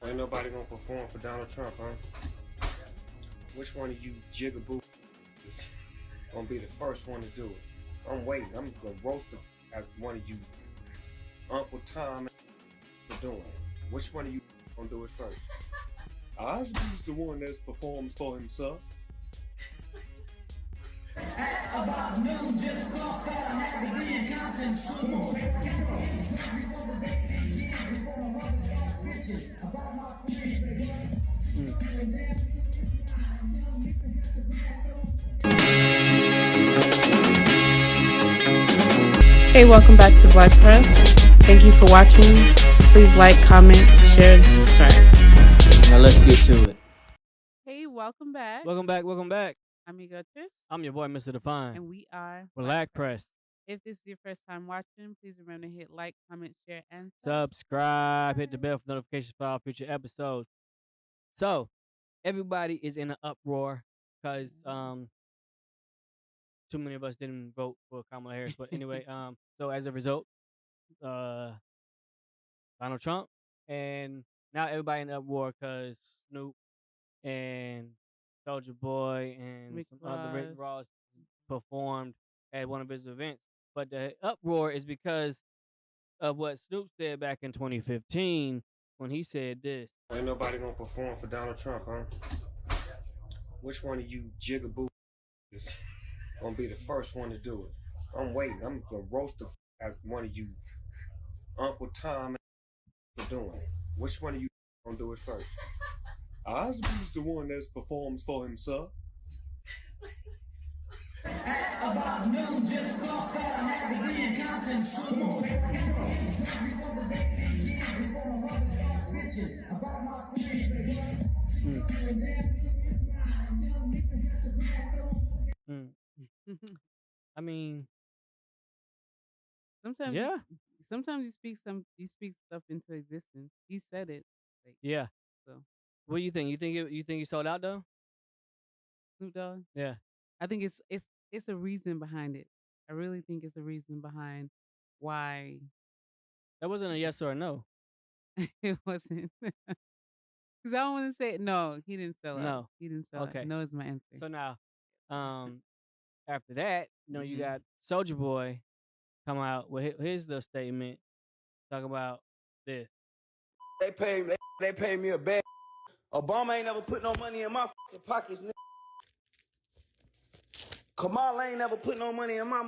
Ain't nobody gonna perform for Donald Trump, huh? Which one of you jigaboo is gonna be the first one to do it? I'm waiting. I'm gonna roast the one of you Uncle Tom for doing it. Which one of you gonna do it first? Osby's the one that's performs for himself. About noon, just thought that I had to be in Compton soon. Before the day began, before my mother started bitching about my Hey, welcome back to Black Press. Thank you for watching. Please like, comment, share, and subscribe. Now let's get to it. Hey, welcome back. Welcome back. I'm your Trish. I'm your boy, Mr. Define. And we are Black Press. If this is your first time watching, please remember to hit like, comment, share, and subscribe. Hit the bell for notifications for our future episodes. So, everybody is in an uproar because too many of us didn't vote for Kamala Harris. But anyway, so as a result, Donald Trump, and now everybody in uproar because SNooP and Soldier Boy and some other Rick Ross performed at one of his events. But the uproar is because of what SNooP said back in 2015 when he said this. Ain't nobody gonna perform for Donald Trump, huh? Which one of you jigaboo is gonna be the first one to do it? I'm waiting. I'm gonna roast the one of you Uncle Tom for doing it. Which one of you gonna do it first? Osby's the one that performs for himself. About noon, just thought that I had to be in Compton soon. Before the day began, before my mother started bitching about my I mean, sometimes, yeah. Sometimes you speak stuff into existence. He said it. Like, yeah. So, what do you think? You think he sold out though? SNooP DoGG? Yeah. I think it's a reason behind it. I really think it's a reason behind why. That wasn't a yes or a no. It wasn't. Because I don't want to say no. He didn't sell out. No. He didn't sell out. No is my answer. So now, after that, you got Soldier Boy come out with his little statement, talk about this. They pay me a bag. Obama ain't never put no money in my fucking pockets, nigga. Kamala ain't never put no money in my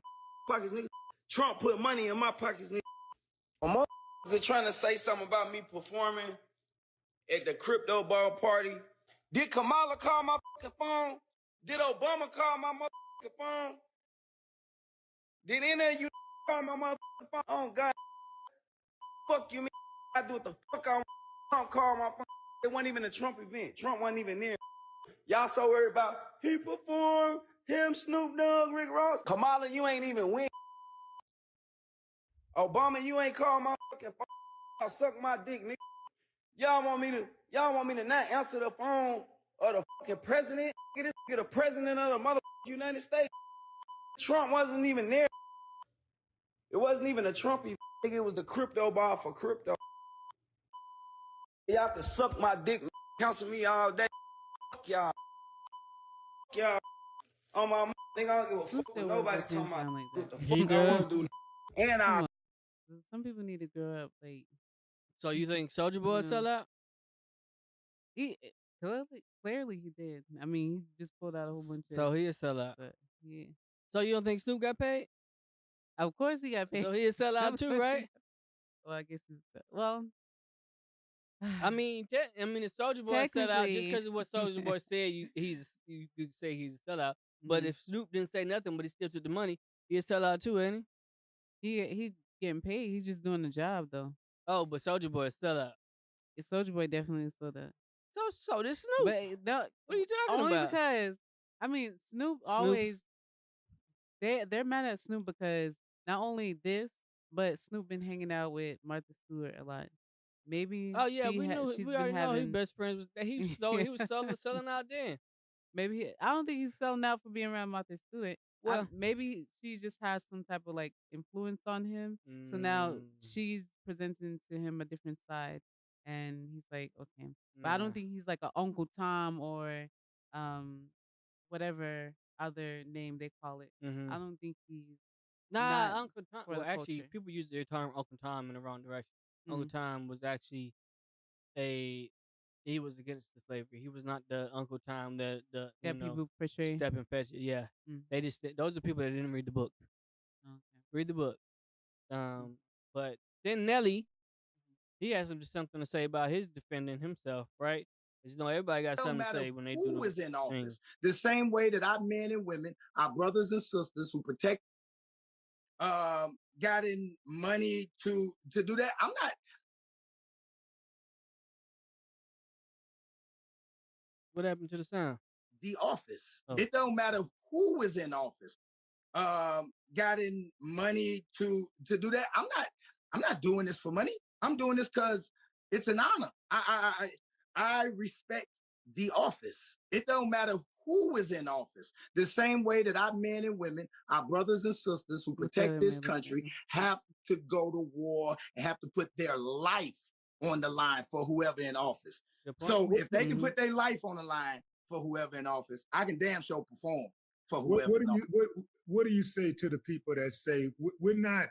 pockets, nigga. Trump put money in my pockets, nigga. Motherfuckers are trying to say something about me performing at the crypto ball party. Did Kamala call my fucking phone? Did Obama call my motherfucking phone? Did any of you call my motherfucking phone? Oh, God. Fuck you, man. I do what the fuck I want. Trump called my phone. It wasn't even a Trump event. Trump wasn't even there. Y'all so worried about he performed, him, SNooP DoGG, Rick Ross. Kamala, you ain't even win. Obama, you ain't called my fucking phone. I'll suck my dick, nigga. Y'all want me to not answer the phone of the fucking president? This nigga the president of the motherfucking United States. Trump wasn't even there. It wasn't even a Trump event. It was the crypto ball for crypto. Y'all can suck my dick, cancel me all day. Fuck y'all. Fuck y'all. On my nigga, I don't give a fuck what nobody talking about. Like what the fuck I want to do. And I. Some people need to grow up. Like, so you think Soldier Boy sell out? He clearly he did. I mean, he just pulled out a whole bunch of. So he is sell out. Yeah. So you don't think SNooP got paid? Of course he got paid. So he is sell out too, right? Well, I guess he's well. I mean, the Soldier Boy sell out just because of what Soldier Boy said. You could say he's a sellout. But if SNooP didn't say nothing, but he still took the money, he'd sell out too, ain't he? He getting paid. He's just doing the job though. Oh, but Soldier Boy is sell out. Soldier Boy definitely is sold out. So this SNooP. But what are you talking only about? Only because I mean SNooP always they're mad at SNooP because not only this, but SNooP been hanging out with Martha Stewart a lot. Maybe. Oh yeah, we already know his best friends was that he was selling out then. Maybe I don't think he's selling out for being around Martha Stewart. Well, maybe she just has some type of like influence on him. So now she's presenting to him a different side and he's like, okay, but I Nah. don't think he's like a Uncle Tom or um whatever other name they call it. Mm-hmm. I don't think he's not Nah, Uncle Tom. for Well, the actually, culture. people use the term Uncle Tom in the wrong direction. Uncle Mm. Tom was actually he was against the slavery. He was not the Uncle Tom the That people portray. step and fetch it. Yeah, Mm. they just those are people that didn't read the book. Okay. Read the book. Mm. But then Nelly, he has something to say about his defending himself, right? Because everybody got It don't something to matter say when they do who the is in thing. office. The same way that our men and women, our brothers and sisters who protect, got in money to do that. I'm not. What happened to the sound? The office. Oh. It don't matter who is in office. Got in money to do that. I'm not doing this for money. I'm doing this because it's an honor. I respect the office. It don't matter who is in office. The same way that our men and women, our brothers and sisters who protect this country, have to go to war and have to put their life on the line for whoever in office. So if they can put their life on the line for whoever in office, I can damn sure perform for whoever. What do you say to the people that say we're not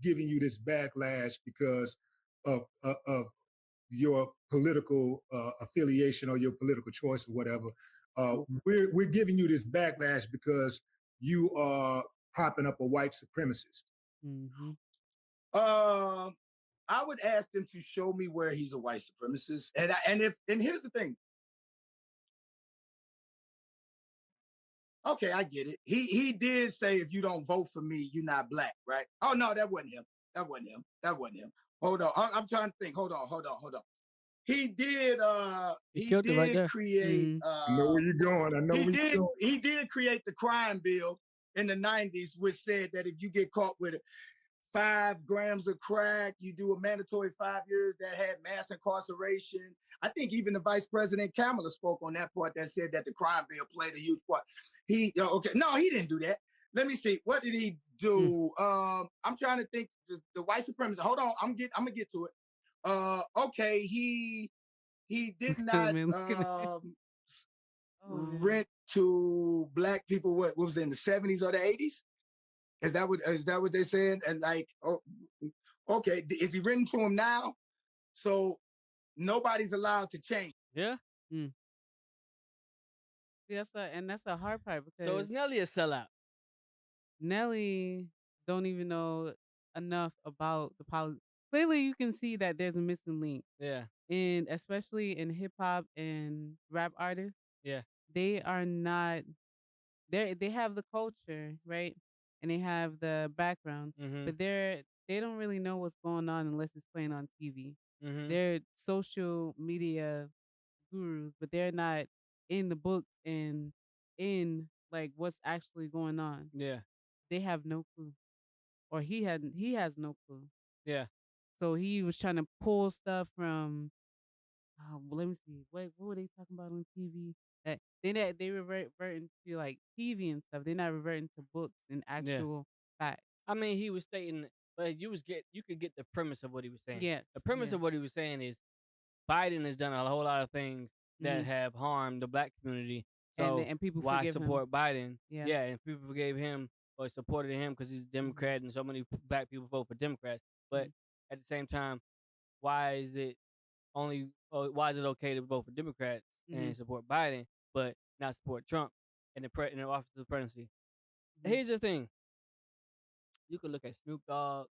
giving you this backlash because of your political affiliation or your political choice or whatever? We're giving you this backlash because you are propping up a white supremacist. Mm-hmm. I would ask them to show me where he's a white supremacist, and here's the thing. Okay, I get it. He did say if you don't vote for me, you're not black, right? Oh no, that wasn't him. That wasn't him. Hold on, I'm trying to think. Hold on. He did. He did right create. I know where you're going. I know where you're going. He did create the crime bill in the '90s, which said that if you get caught with 5 grams of crack, you do a mandatory 5 years. That had mass incarceration. I think even the Vice President Kamala spoke on that part that said that the crime bill played a huge part. He didn't do that. Let me see. What did he do? I'm trying to think. The white supremacist. Hold on. I'm gonna get to it. Okay. He did not rent to black people. What was it, in the 70s or the 80s? Is that what they said? And like, okay, is he written to him now? So nobody's allowed to change. Yeah. Mm. Yes, and that's the hard part because So is Nelly a sellout? Nelly don't even know enough about the politics. Clearly, you can see that there's a missing link. Yeah. And especially in hip hop and rap artists. Yeah. They are not. They have the culture, right? And they have the background, but they don't really know what's going on unless it's playing on TV. They're social media gurus, but they're not in the books and in like what's actually going on. Yeah. They have no clue, or he has no clue. Yeah. So he was trying to pull stuff from. Well, let me see. What were they talking about on TV? That they reverting to like TV and stuff. They're not reverting to books and actual facts. I mean, he was stating, but you could get the premise of what he was saying. Yes. The premise of what he was saying is Biden has done a whole lot of things that have harmed the black community. So and people why support him. Biden? Yeah. And people forgave him or supported him because he's a Democrat and so many black people vote for Democrats. But at the same time, why is it okay to vote for Democrats and support Biden, but not support Trump in the office of the presidency? Here's the thing. You could look at SNooP DoGG.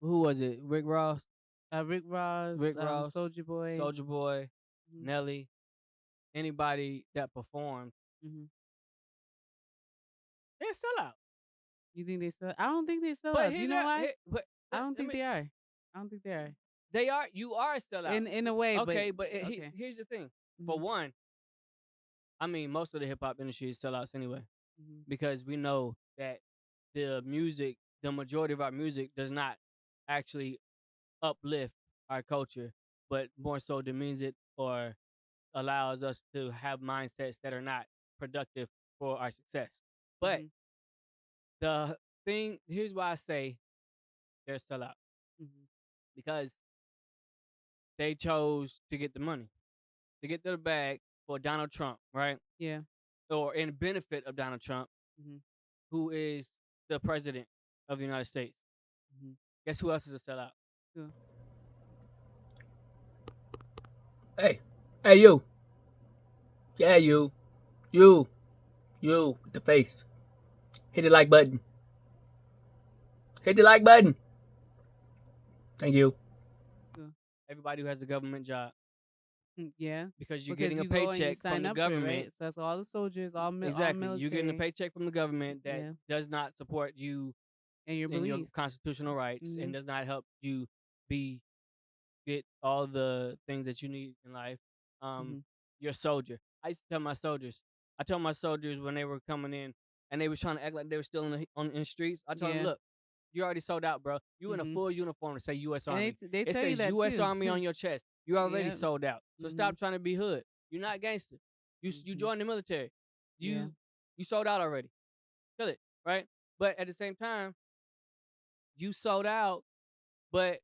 Who was it? Rick Ross, Solja Boy, Nelly, anybody that performed. They're a sellout. You think they sell? I don't think they sell out. You know why? I don't think they are. I don't think they are. They are. You are a sellout. In a way. Okay, but here's the thing. For one, I mean, most of the hip hop industry is sellouts anyway, because we know that the majority of our music does not actually uplift our culture, but more so demeans it or allows us to have mindsets that are not productive for our success. But the thing, here's why I say they're sellout. Because they chose to get the money, to get the bag for Donald Trump, right? Yeah. Or in benefit of Donald Trump, who is the president of the United States. Guess who else is a sellout? Yeah. Hey, you. Yeah, you, with the face. Hit the like button. Hit the like button. Thank you. Everybody who has a government job. Yeah. Because you're getting a paycheck from the government. Right? So that's all the soldiers, all exactly. All military. You're getting a paycheck from the government that does not support you and your in your constitutional rights and does not help you get all the things that you need in life. You're a soldier. I used to tell my soldiers. I told my soldiers when they were coming in and they was trying to act like they were still in the streets. I told them, look, you already sold out, bro. You in a full uniform to say U.S. Army. It says U.S. too. Army on your chest. You already sold out. So stop trying to be hood. You're not gangster. You joined the military. You sold out already. Kill it, right? But at the same time, you sold out. But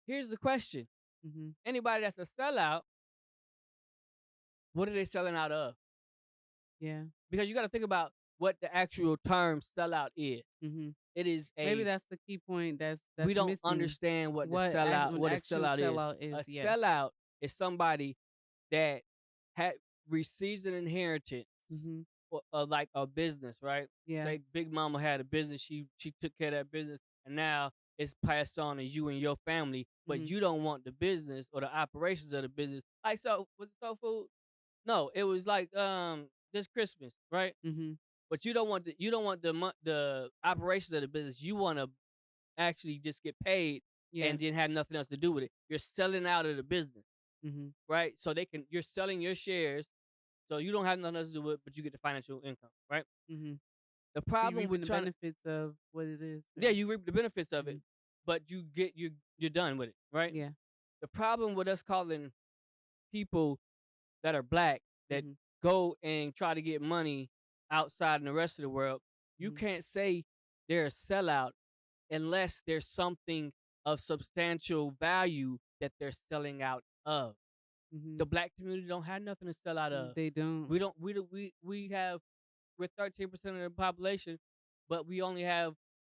here's the question. Anybody that's a sellout, what are they selling out of? Yeah. Because you got to think about what the actual term sellout is. It is maybe that's the key point. That's we don't missing. understand what the sellout. What a sellout is. A sellout is somebody that receives an inheritance, like a business, right? Yeah. Say Big Mama had a business. She took care of that business, and now it's passed on to you and your family. But you don't want the business or the operations of the business. Like, so was it soul food? No, it was like this Christmas, right? But you don't want the operations of the business. You want to actually just get paid and then have nothing else to do with it. You're selling out of the business, right? So you're selling your shares, so you don't have nothing else to do with it, but you get the financial income, right? The problem with the benefits of what it is. Right? Yeah, you reap the benefits of it, but you're done with it, right? Yeah. The problem with us calling people that are black that go and try to get money outside in the rest of the world, you can't say they're a sellout unless there's something of substantial value that they're selling out of. The black community don't have nothing to sell out of. They don't. We don't. We're 13% of the population, but we only have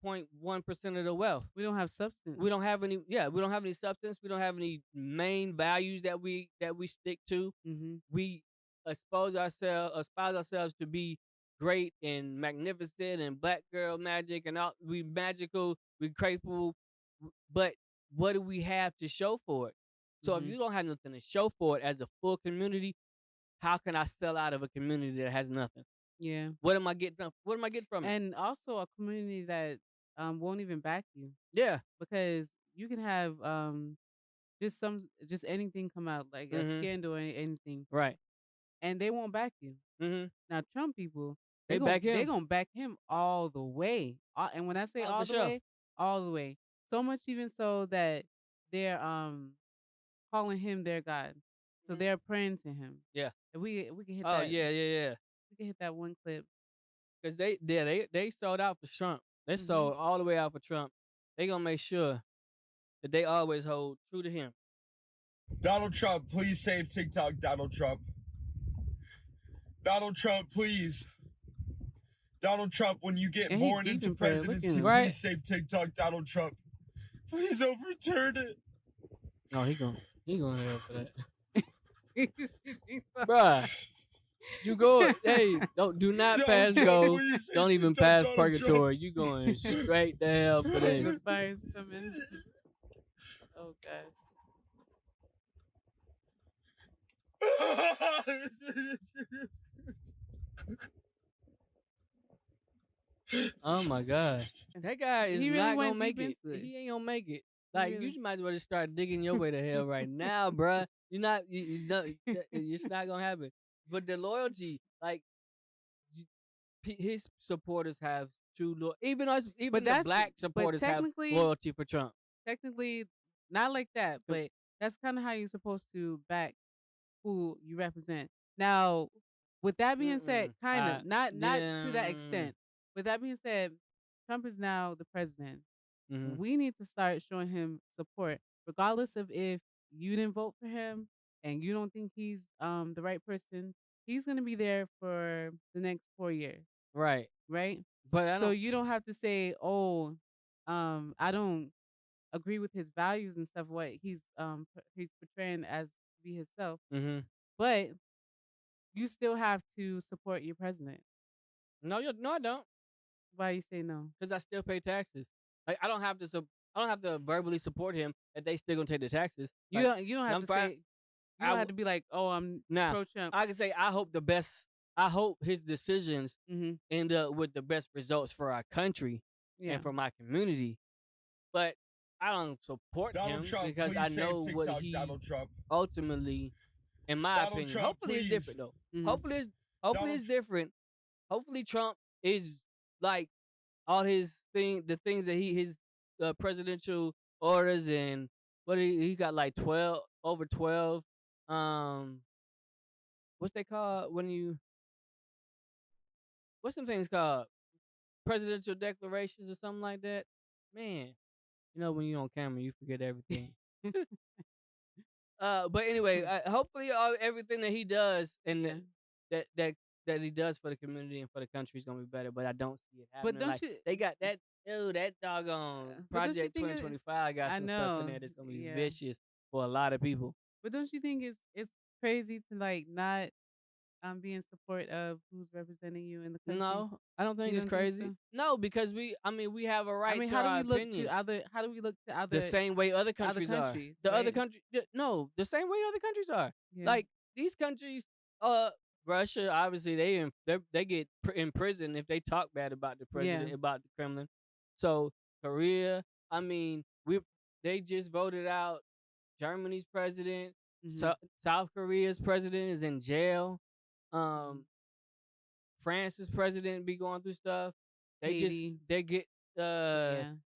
0.1% of the wealth. We don't have substance. We don't have any. Yeah, we don't have any substance. We don't have any main values that we stick to. We espouse ourselves to be great and magnificent and black girl magic and all. We magical. We grateful. But what do we have to show for it? So if you don't have nothing to show for it as a full community, how can I sell out of a community that has nothing? Yeah. What am I getting from? What am I getting from it? And also a community that won't even back you. Yeah. Because you can have just anything come out, like a scandal or anything. Right. And they won't back you. Now Trump people, they back him. They're gonna back him all the way. And when I say all the way, all the way. So much even so that they're calling him their God. So they're praying to him. Yeah. And we can hit that. Oh yeah. We can hit that one clip. Because they sold out for Trump. They sold all the way out for Trump. They gonna make sure that they always hold true to him. Donald Trump, please save TikTok, Donald Trump. Donald Trump, please. Donald Trump, when you get born into presidency, please save TikTok, Donald Trump. Please overturn it. No, he going to hell for that. Bruh. You go, hey, do not pass go. Don't even pass purgatory. You going straight to hell for this. The fire's coming. Oh gosh. Oh my gosh. That guy is really not gonna make it. He ain't gonna make it. Like you might as well just start digging your way to hell right now, bruh. It's not gonna happen. But the loyalty, like his supporters have true loyalty. Even the black supporters have loyalty for Trump. Technically, not like that, but that's kind of how you're supposed to back who you represent. Now, with that being said, kind of not to that extent. With that being said, Trump is now the president. We need to start showing him support, regardless of if you didn't vote for him and you don't think he's the right person, he's gonna be there for the next 4 years. Right. Right? But I So don't. you don't have to say, oh, I don't agree with his values and stuff, what he's portraying as to be himself. Mm-hmm. But you still have to support your president. No, I don't. Why you say no? Because I still pay taxes. Like I don't have to verbally support him if they still gonna take the taxes. You Like, don't have to say. You don't have to be like, oh, I'm pro Trump. I can say I hope the best. I hope his decisions end up with the best results for our country and for my community. But I don't support him because I know what he ultimately, in my opinion, hopefully it's different though. Hopefully it's different. Hopefully Trump is like all his the things that his presidential orders and what he got like 12 what's they called when you what's some things called presidential declarations or something like that. Man, when you're on camera you forget everything. But anyway, hopefully everything that he does and that he does for the community and for the country is gonna be better. But I don't see it happening. But don't you? They got that. That doggone Project 2025 got some stuff in there that's gonna be vicious for a lot of people. But don't you think it's crazy to like not be in support of who's representing you in the country? No, I don't think it's crazy. So? No, because we have a right to our opinion. How do we look to other the same way other countries are? The other country, no, the same way other countries are. Yeah. Like these countries, Russia, obviously they get in prison if they talk bad about the president, about the Kremlin. So Korea, I mean, they just voted out Germany's president. South Korea's president is in jail. France's president be going through stuff. They get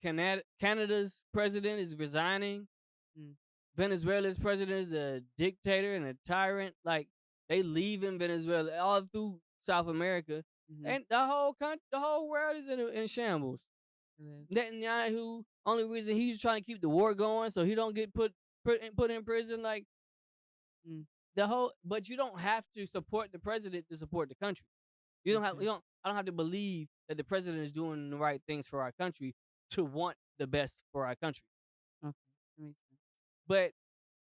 Canada's president is resigning. Venezuela's president is a dictator and a tyrant. Like they leaving Venezuela all through South America, and the whole world is in shambles. Netanyahu, only reason he's trying to keep the war going so he don't get put in prison. Like but you don't have to support the president to support the country. I don't have to believe that the president is doing the right things for our country to want the best for our country. Okay, that makes sense. But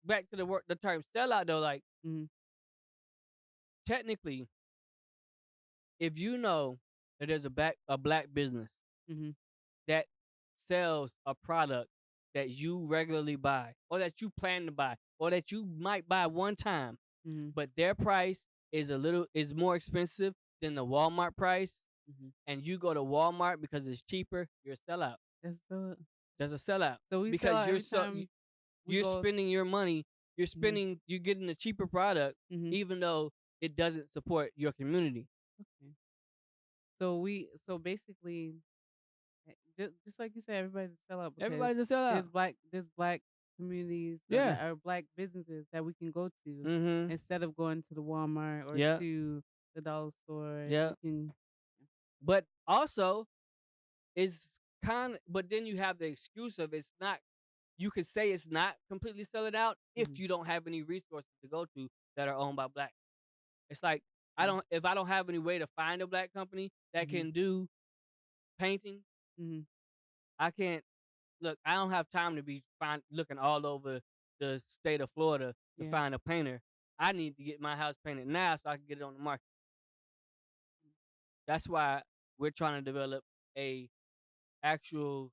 back to the term sellout though, like technically, if you know that there's a black business that sells a product that you regularly buy or that you plan to buy or that you might buy one time, but their price is more expensive than the Walmart price, and you go to Walmart because it's cheaper, you're a sellout. That's a sellout. So because you're spending your money, you're getting a cheaper product, even though it doesn't support your community. Okay. So basically, just like you said, everybody's a sellout. Everybody's a sellout. There's black communities, or black businesses that we can go to instead of going to the Walmart or to the dollar store. Yeah. But also, but then you have the excuse of it's not. You could say it's not completely selling out if you don't have any resources to go to that are owned by black. It's like if I don't have any way to find a black company that can do painting, I can't look. I don't have time to be looking all over the state of Florida to find a painter. I need to get my house painted now so I can get it on the market. That's why we're trying to develop a actual,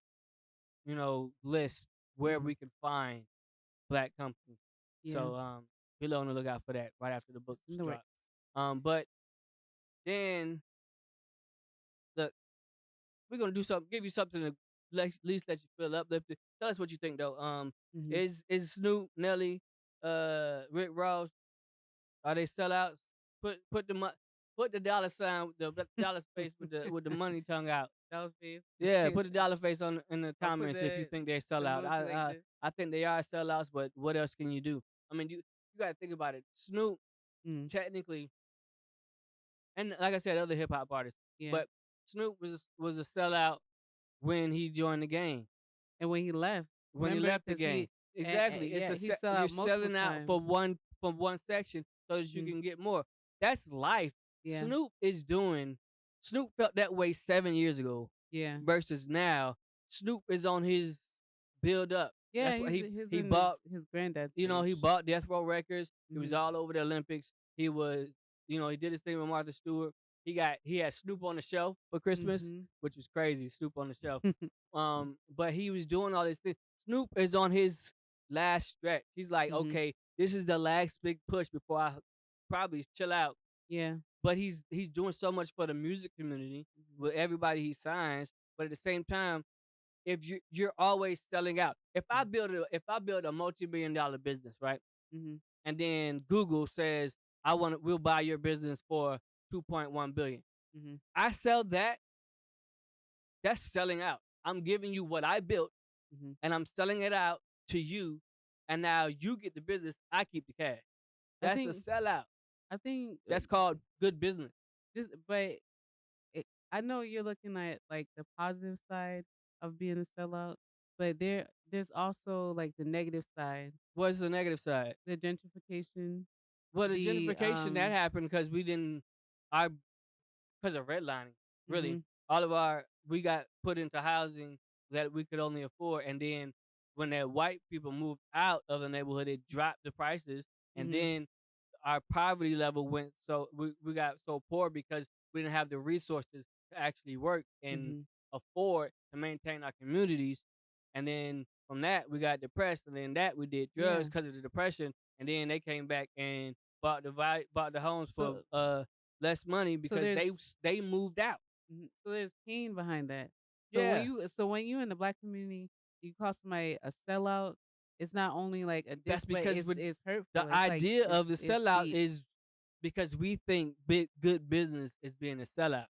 list where we can find black companies. Yeah. So be on the lookout for that right after the book drops. But then look, we're gonna do something, give you something to at least let you feel uplifted. Tell us what you think though. Is SNooP, Nelly, Rick Ross, are they sellouts? Put the dollar sign, the dollar face with the money tongue out. Dollar face. Yeah, put the dollar face in the comments if you think they're sellout. I think they are sellouts, but what else can you do? I mean, you got to think about it. SNooP, technically, and like I said, other hip hop artists, but SNooP was a sellout when he joined the game and when he left. When he left the game, Exactly. Yeah, he sell you're out multiple selling out times. from one section so that you can get more. That's life. Yeah. Snoop felt that way 7 years ago. Yeah. Versus now, Snoop is on his build up. Yeah, That's what he's he in bought. his granddad's He age. bought Death Row Records. He was all over the Olympics. He was, he did his thing with Martha Stewart. He had Snoop on the shelf for Christmas, which was crazy. Snoop on the shelf. But he was doing all this thing. Snoop is on his last stretch. He's like, okay, this is the last big push before I probably chill out. Yeah. But he's doing so much for the music community with everybody he signs. But at the same time, if you're always selling out. If I build a multi-billion-dollar business, right? And then Google says we'll buy your business for $2.1 billion. I sell that. That's selling out. I'm giving you what I built, and I'm selling it out to you, and now you get the business. I keep the cash. That's a sellout. I think that's called good business. I know you're looking at like the positive side of being a sellout, but there's also like the negative side. What's the negative side? The gentrification. Well, the gentrification that happened because because of redlining. Really, we got put into housing that we could only afford, and then when the white people moved out of the neighborhood, it dropped the prices, and then our poverty level went we got so poor because we didn't have the resources to actually work and afford to maintain our communities. And then from that we got depressed, and then that we did drugs because of the depression, and then they came back and bought the homes for less money because they moved out. So there's pain behind that. So when you in the Black community, you call somebody a sellout. It's not only like a diss, that's because it's hurtful. The idea of the sellout is because we think good business is being a sellout.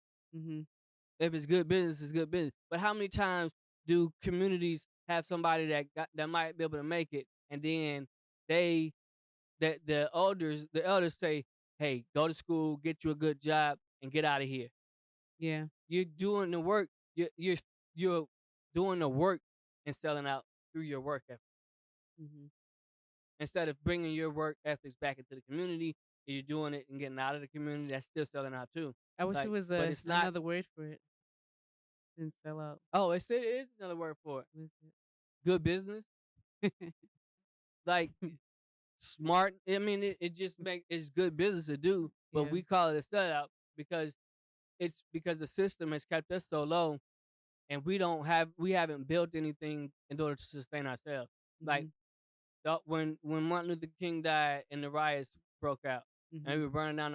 If it's good business, it's good business. But how many times do communities have somebody that might be able to make it, and then the elders say, "Hey, go to school, get you a good job, and get out of here." Yeah, you're doing the work. You're doing the work and selling out through your work ethic. Instead of bringing your work ethics back into the community, you're doing it and getting out of the community. That's still selling out too. I wish it was another word for it than sell out. Oh, it is another word for it. Good business. Like smart. I mean, it just it's good business to do, but we call it a sellout because the system has kept us so low, and we haven't built anything in order to sustain ourselves. Like when Martin Luther King died and the riots broke out, and we were burning down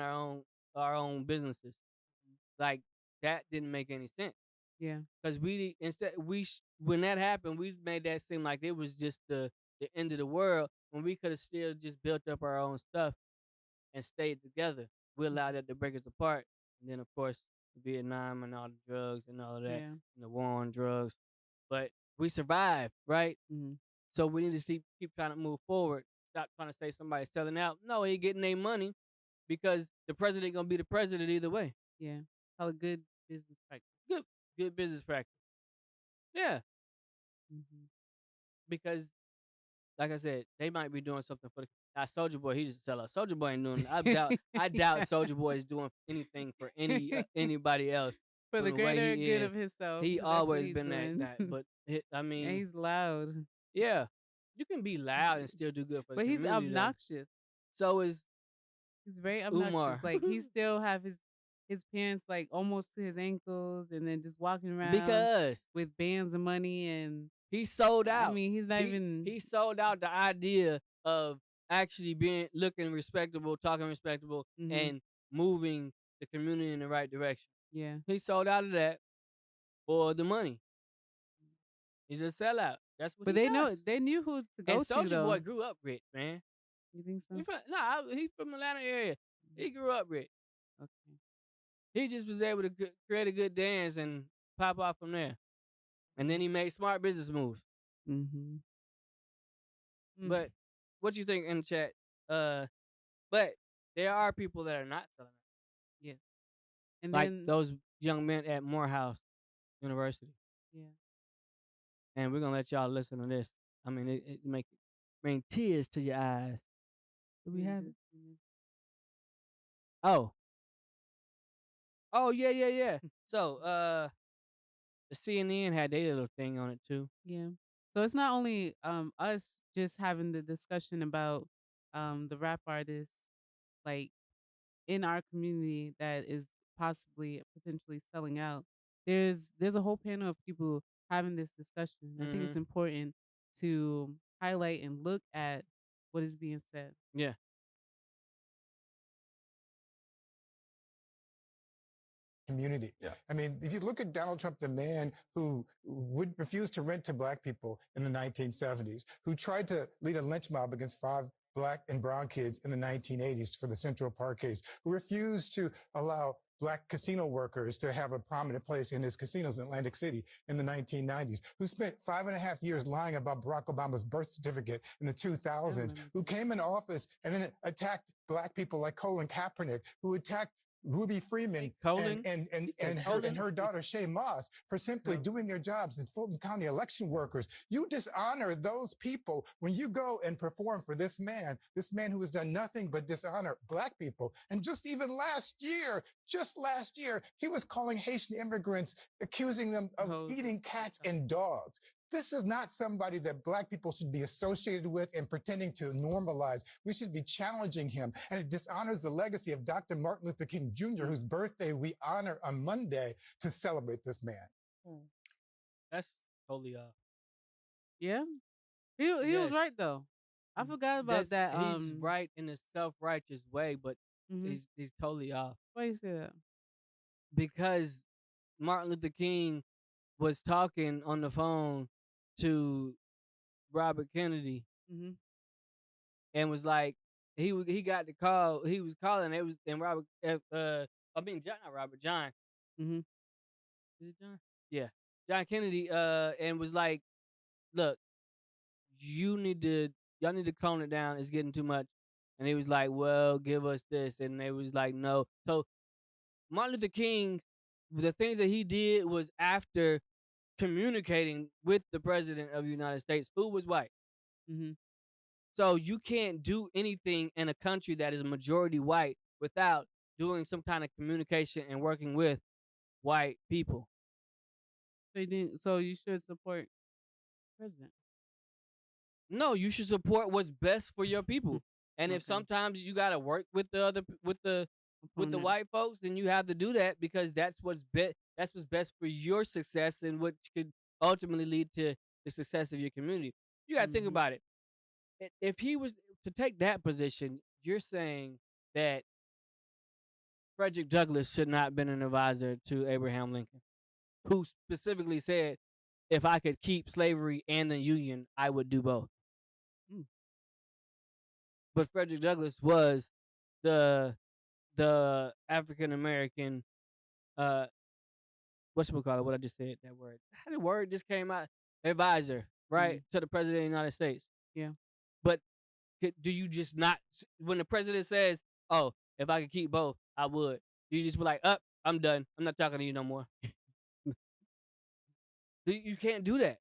our own businesses, like that didn't make any sense. Yeah, because when that happened, we made that seem like it was just the end of the world, when we could have still just built up our own stuff and stayed together. We allowed that to break us apart, and then of course Vietnam and all the drugs and all of that, and the war on drugs. But we survived, right? So we need to keep trying to move forward. Stop trying to say somebody's selling out. No, he getting their money because the president gonna be the president either way. Yeah, how a good business practice. Good business practice. Yeah. Because, like I said, they might be doing something for Solja Boy. He just a sellout. Solja Boy ain't doing. I doubt Solja Boy is doing anything for anybody else. For the greater good of himself. He always been that. But I mean, and he's loud. Yeah, you can be loud and still do good for the community. But he's obnoxious. So he's very obnoxious. Umar. Like he still have his pants like almost to his ankles, and then just walking around with bands of money, and he sold out. I mean, he's not even. He sold out the idea of actually looking respectable, talking respectable, and moving the community in the right direction. Yeah, he sold out of that for the money. He's a sellout. That's what. But they knew who to go to. Solja Boy grew up rich, man. You think so? He's from Atlanta area. He grew up rich. Okay. He just was able to create a good dance and pop off from there, and then he made smart business moves. But what you think in the chat? But there are people that are not selling out. Yeah, and like then, those young men at Morehouse University. Yeah. And we're gonna let y'all listen to this. I mean, it make bring tears to your eyes. Do we have it? Mhm. Oh. Oh, yeah. So, the CNN had their little thing on it too. Yeah. So it's not only us just having the discussion about the rap artists like in our community that is possibly potentially selling out. There's a whole panel of people having this discussion. I think it's important to highlight and look at what is being said. Yeah. Community. Yeah. I mean, if you look at Donald Trump, the man who would refuse to rent to black people in the 1970s, who tried to lead a lynch mob against 5 black and brown kids in the 1980s for the Central Park case, who refused to allow black casino workers to have a prominent place in his casinos in Atlantic City in the 1990s, who spent 5.5 years lying about Barack Obama's birth certificate in the 2000s, who came in office and then attacked black people like Colin Kaepernick, who attacked Ruby Freeman and her daughter Shay Moss for simply doing their jobs as Fulton County election workers. You dishonor those people when you go and perform for this man who has done nothing but dishonor black people. And just last year, he was calling Haitian immigrants, accusing them of eating cats and dogs. This is not somebody that black people should be associated with and pretending to normalize. We should be challenging him. And it dishonors the legacy of Dr. Martin Luther King Jr., whose birthday we honor on Monday to celebrate this man. That's totally off. Yeah. He was right though. I forgot about that. He's right in a self-righteous way, but he's totally off. Why you say that? Because Martin Luther King was talking on the phone to Robert Kennedy, and was like, he got the call. He was calling. It was and Robert. John. Mm-hmm. Is it John? Yeah, John Kennedy. And was like, look, y'all need to tone it down. It's getting too much. And he was like, well, give us this, and they was like, no. So Martin Luther King, the things that he did was after communicating with the president of the United States, who was white. So you can't do anything in a country that is majority white without doing some kind of communication and working with white people. So you should support the president. No, you should support what's best for your people. And if sometimes you gotta work with the white folks, then you have to do that because that's what's best for your success and what could ultimately lead to the success of your community. You gotta think about it. If he was to take that position, you're saying that Frederick Douglass should not have been an advisor to Abraham Lincoln, who specifically said, if I could keep slavery and the Union, I would do both. But Frederick Douglass was the African American, what I just said, that word. How the word just came out? Advisor, right? To the president of the United States. Yeah. But do you just not, when the president says, oh, if I could keep both, I would, you just be like, I'm done. I'm not talking to you no more. You can't do that.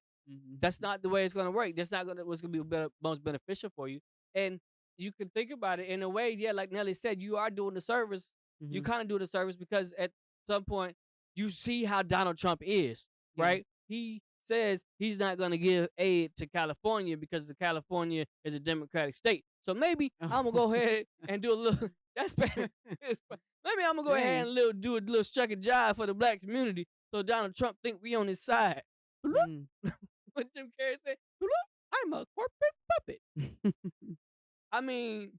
That's not the way it's going to work. That's not what's going to be most beneficial for you. And you can think about it in a way, yeah, like Nelly said, you are doing the service. You kind of do the service because at some point you see how Donald Trump is, right? He says he's not going to give aid to California because California is a Democratic state. So maybe I'm going to go ahead and do a little, that's bad. Maybe I'm going to go ahead and do a little shuck and jive for the black community so Donald Trump think we on his side. What Jim Carrey said, I'm a corporate puppet. I mean,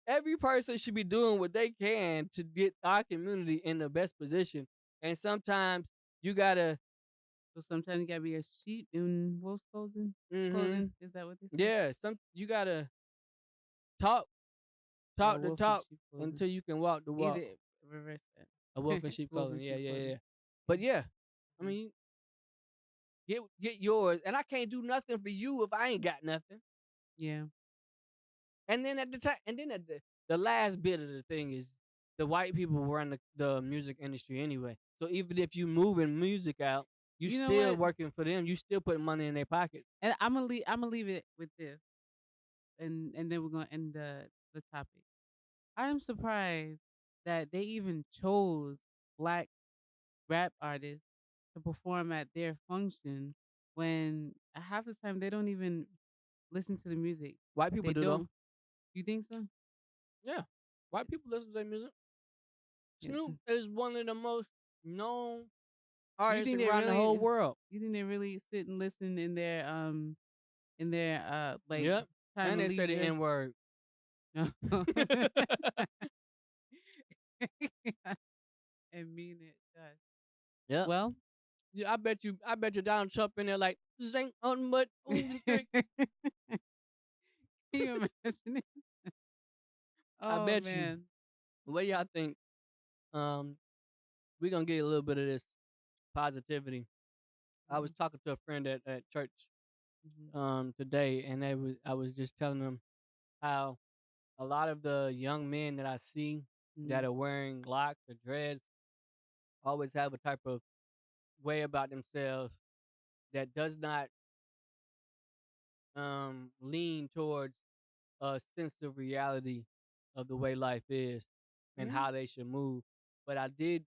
every person should be doing what they can to get our community in the best position. And sometimes you gotta. So sometimes you gotta be a sheep in wolf's clothing. Is that what they say? Yeah, you gotta talk the talk until you can walk the walk. Reverse that. A wolf in sheep clothing. Yeah. But yeah, I mean, get yours, and I can't do nothing for you if I ain't got nothing. Yeah. And then at the last bit of the thing is the white people run the music industry anyway. So even if you moving music out, You know still what? working for them. You still putting money in their pocket. And I'm gonna leave it with this, and then we're gonna end the topic. I am surprised that they even chose black rap artists to perform at their function when half the time they don't even listen to the music. White people They do don't. though. You think so? Yeah, white people listen to their music. Yes. Snoop is one of the most known You artists think they around the whole really? world. You think they really sit and listen in their like Yep. time And of they say the leisure? N word. And mean it, gosh. Yep. Well, Yeah, I bet you Donald Trump in there like, this ain't nothing but can you imagine it? I Oh bet you. man. What y'all think? We're gonna get a little bit of this positivity. I was talking to a friend at church today, and I was just telling them how a lot of the young men that I see that are wearing locks or dreads always have a type of way about themselves that does not lean towards a sense of reality of the way life is and how they should move. But I did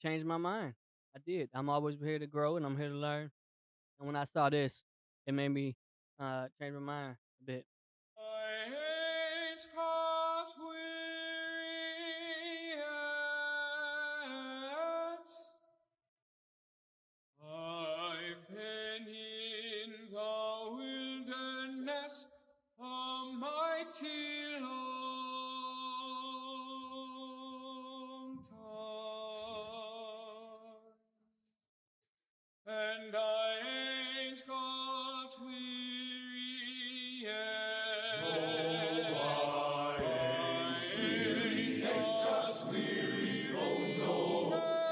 change my mind. I did. I'm always here to grow and I'm here to learn. And when I saw this, it made me change my mind a bit. I hate God's weary yet. I've been in the wilderness a mighty long time, and I ain't got weary yet. No, I ain't got weary. Oh no,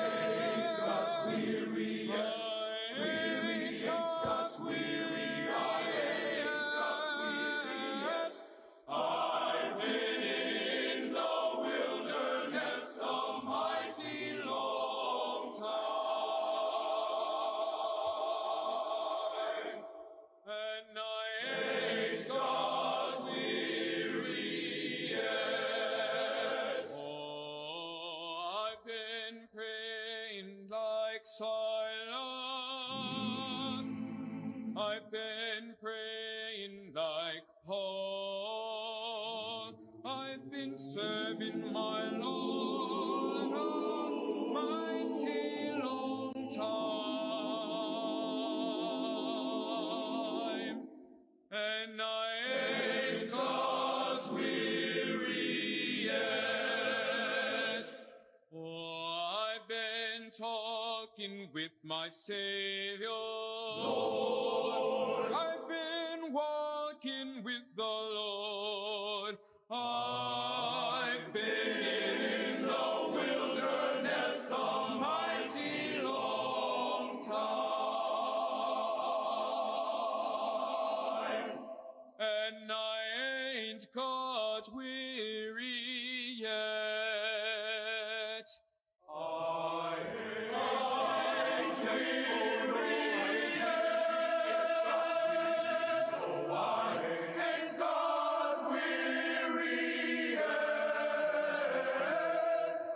ain't got weary yet. Ain't got weary. I ain't got weary yet. I've been in the wilderness a mighty long time, and I ain't got weary yet. Oh, I've been praying like Silas. I've been praying like Paul. I've been serving my Lord a mighty long time, and I ain't got weary yet. Oh, I've been talking with my Savior. Lord, I've been walking with the Lord. I've been in the wilderness a mighty long time, and I ain't got weary yet. I ain't weary yet. So I ain't got weary yet.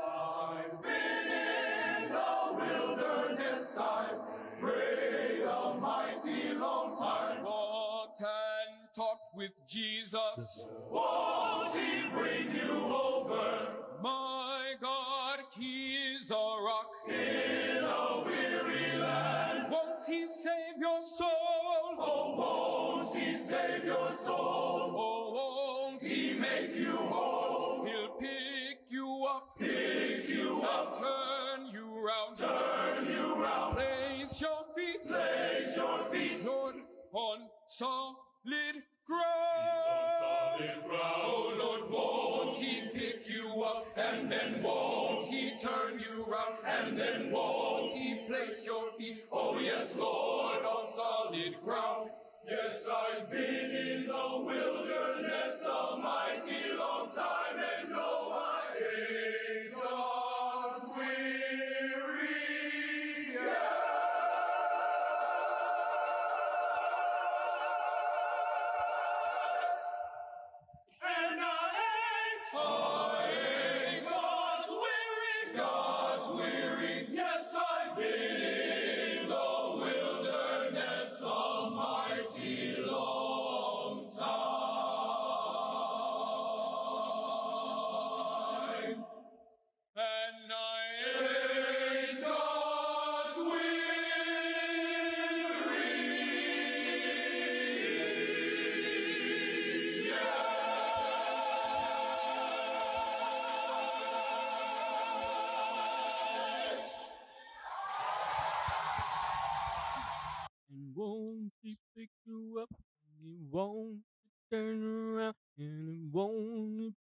I've been in the wilderness. I've prayed a mighty long time. Walked and talked with Jesus. Won't he bring you over? My God, he's a rock in a weary land. Won't he save your soul? Oh, won't he save your soul? Oh, won't he make you whole? He'll pick you up, and turn you round, Place your feet, Lord, on solid ground. Oh Lord, won't he pick you up, and then won't he turn you round, and then won't he place your feet, oh yes Lord, on solid ground. Yes, I've been in the wilderness a mighty long time, and no, I ain't got weary yet.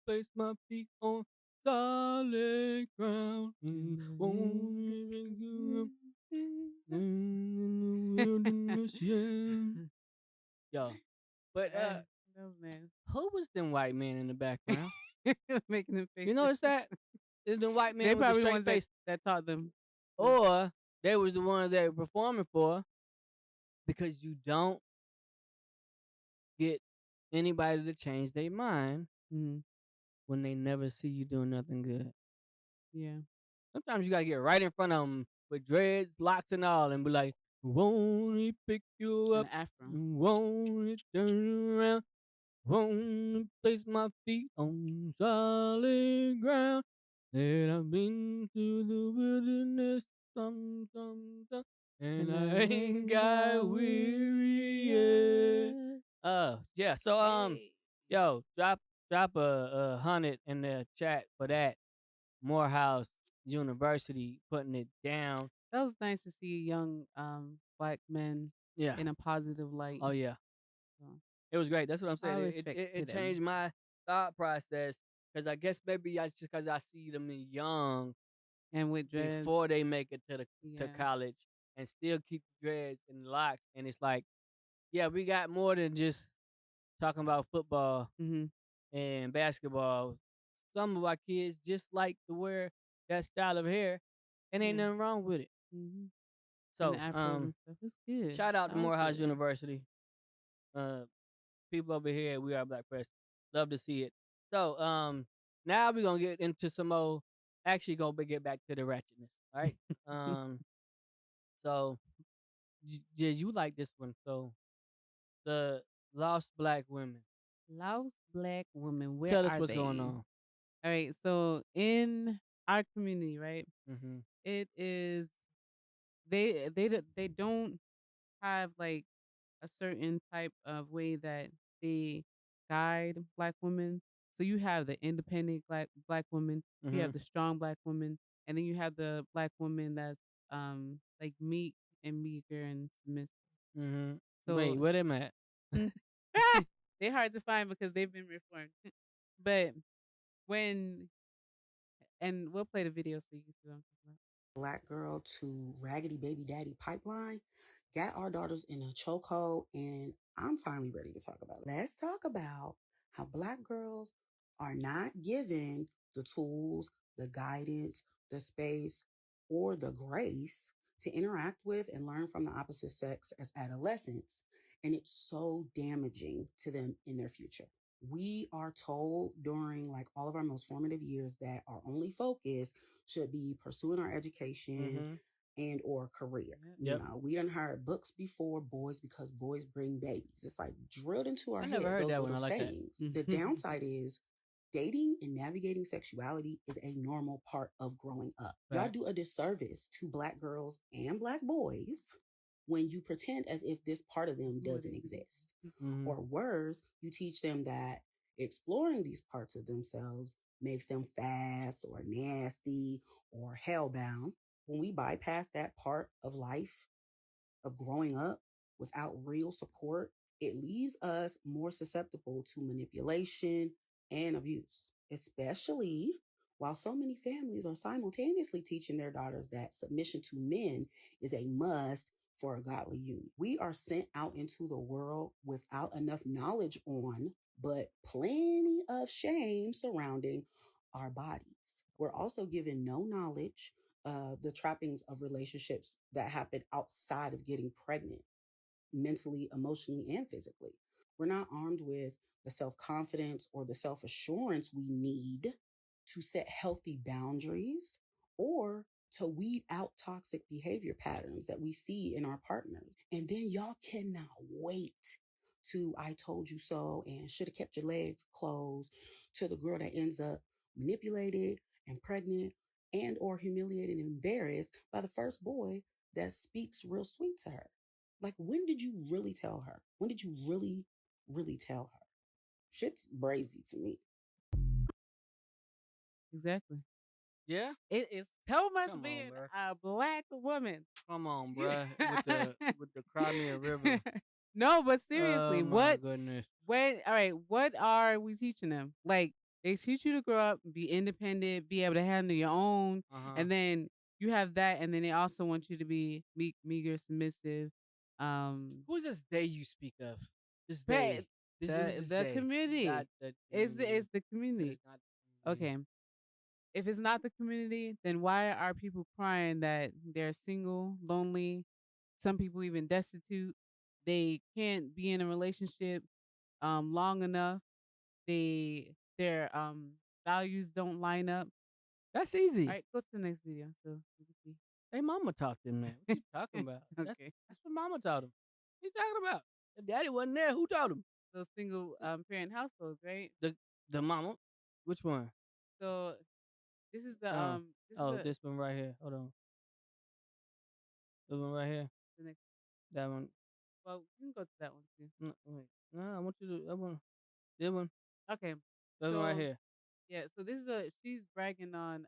place my feet on solid ground. Won't even give up in the wilderness, yeah. Yo, but that was nice. who was them white men in the background? Making them faces. You notice that? It's the white They men with the probably straight ones face. that taught them. Or they was the ones that were performing for, because you don't get anybody to change their mind when they never see you doing nothing good. Yeah. Sometimes you gotta get right in front of them with dreads, locks, and all, and be like, "Won't he pick you up? An afro. Won't he turn around? Won't he place my feet on solid ground? That I've been to the wilderness, some, and I ain't got weary yet." Yeah. So yo, drop a 100 in the chat for that. Morehouse University putting it down. That was nice to see young black men in a positive light. Oh yeah. It was great. That's what I'm saying. It changed my thought process, because I guess maybe just because I see them young and with dreads before they make it to college, and still keep the dreads and locks, and it's like, yeah, we got more than just talking about football and basketball. Some of our kids just like to wear that style of hair, and ain't nothing wrong with it. So, and the afros and stuff. It's good. Shout out to Morehouse University. People over here, We Are Black Press, love to see it. So, now we're gonna get into some more. Actually, gonna get back to the ratchetness. All right. So, you like this one? So, the lost black women. Lost black women. Where Tell us are what's they? going on. All right. So in our community, right, it is they don't have like a certain type of way that they guide black women. So you have the independent black woman, you have the strong black woman, and then you have the black woman that's like meek and meager and submissive. So wait, where them at? they're hard to find because they've been reformed. But and we'll play the video so you can see what I'm talking about. Black girl to raggedy baby daddy pipeline got our daughters in a chokehold, and I'm finally ready to talk about it. Let's talk about how black girls are not given the tools, the guidance, the space, or the grace to interact with and learn from the opposite sex as adolescents. And it's so damaging to them in their future. We are told during like all of our most formative years that our only focus should be pursuing our education and or career. You know, we done heard books before, boys because boys bring babies. It's like drilled into our head, those little sayings. The downside is dating and navigating sexuality is a normal part of growing up. Y'all do a disservice to black girls and black boys when you pretend as if this part of them doesn't exist. Or worse, you teach them that exploring these parts of themselves makes them fast or nasty or hellbound. When we bypass that part of life, of growing up without real support, it leaves us more susceptible to manipulation and abuse, especially while so many families are simultaneously teaching their daughters that submission to men is a must for a godly union. We are sent out into the world without enough knowledge on, but plenty of shame surrounding our bodies. We're also given no knowledge of the trappings of relationships that happen outside of getting pregnant, mentally, emotionally, and physically. We're not armed with the self-confidence or the self-assurance we need to set healthy boundaries or to weed out toxic behavior patterns that we see in our partners. And then y'all cannot wait to I told you so and should have kept your legs closed to the girl that ends up manipulated and pregnant and or humiliated and embarrassed by the first boy that speaks real sweet to her. Like, when did you really tell her? When did you really, really tell her? Shit's brazy to me. Exactly. Yeah? It is so much being a black woman. Come on, bruh. with the Crimea River. No, but seriously, oh, my goodness. all right, what are we teaching them? Like, They teach you to grow up, be independent, be able to handle your own, and then you have that, and then they also want you to be meek, meager, submissive. Who's this they you speak of? This they. The community. It's the community. Okay. If it's not the community, then why are people crying that they're single, lonely, some people even destitute? They can't be in a relationship long enough. Their values don't line up. That's easy. All right, go to the next video so you can see. They mama taught them that. What you talking about? Okay. That's what mama taught them. What you talking about? If daddy wasn't there, who taught him? Those single parent households, right? The mama. Which one? So this is the this one right here. Hold on. This one right here. The next. That one. Well, you can go to that one too. No, wait. No, I want you to that one. This one. Okay. That one right here. Yeah, so this is she's bragging on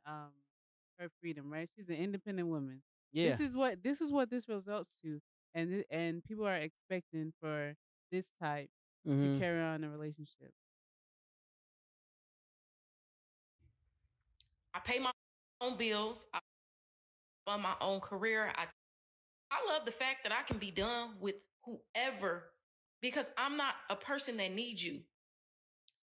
her freedom, right? She's an independent woman. Yeah. This is what this results to, and people are expecting for this type to carry on a relationship. I pay my own bills. I fund my own career. I love the fact that I can be done with whoever because I'm not a person that needs you.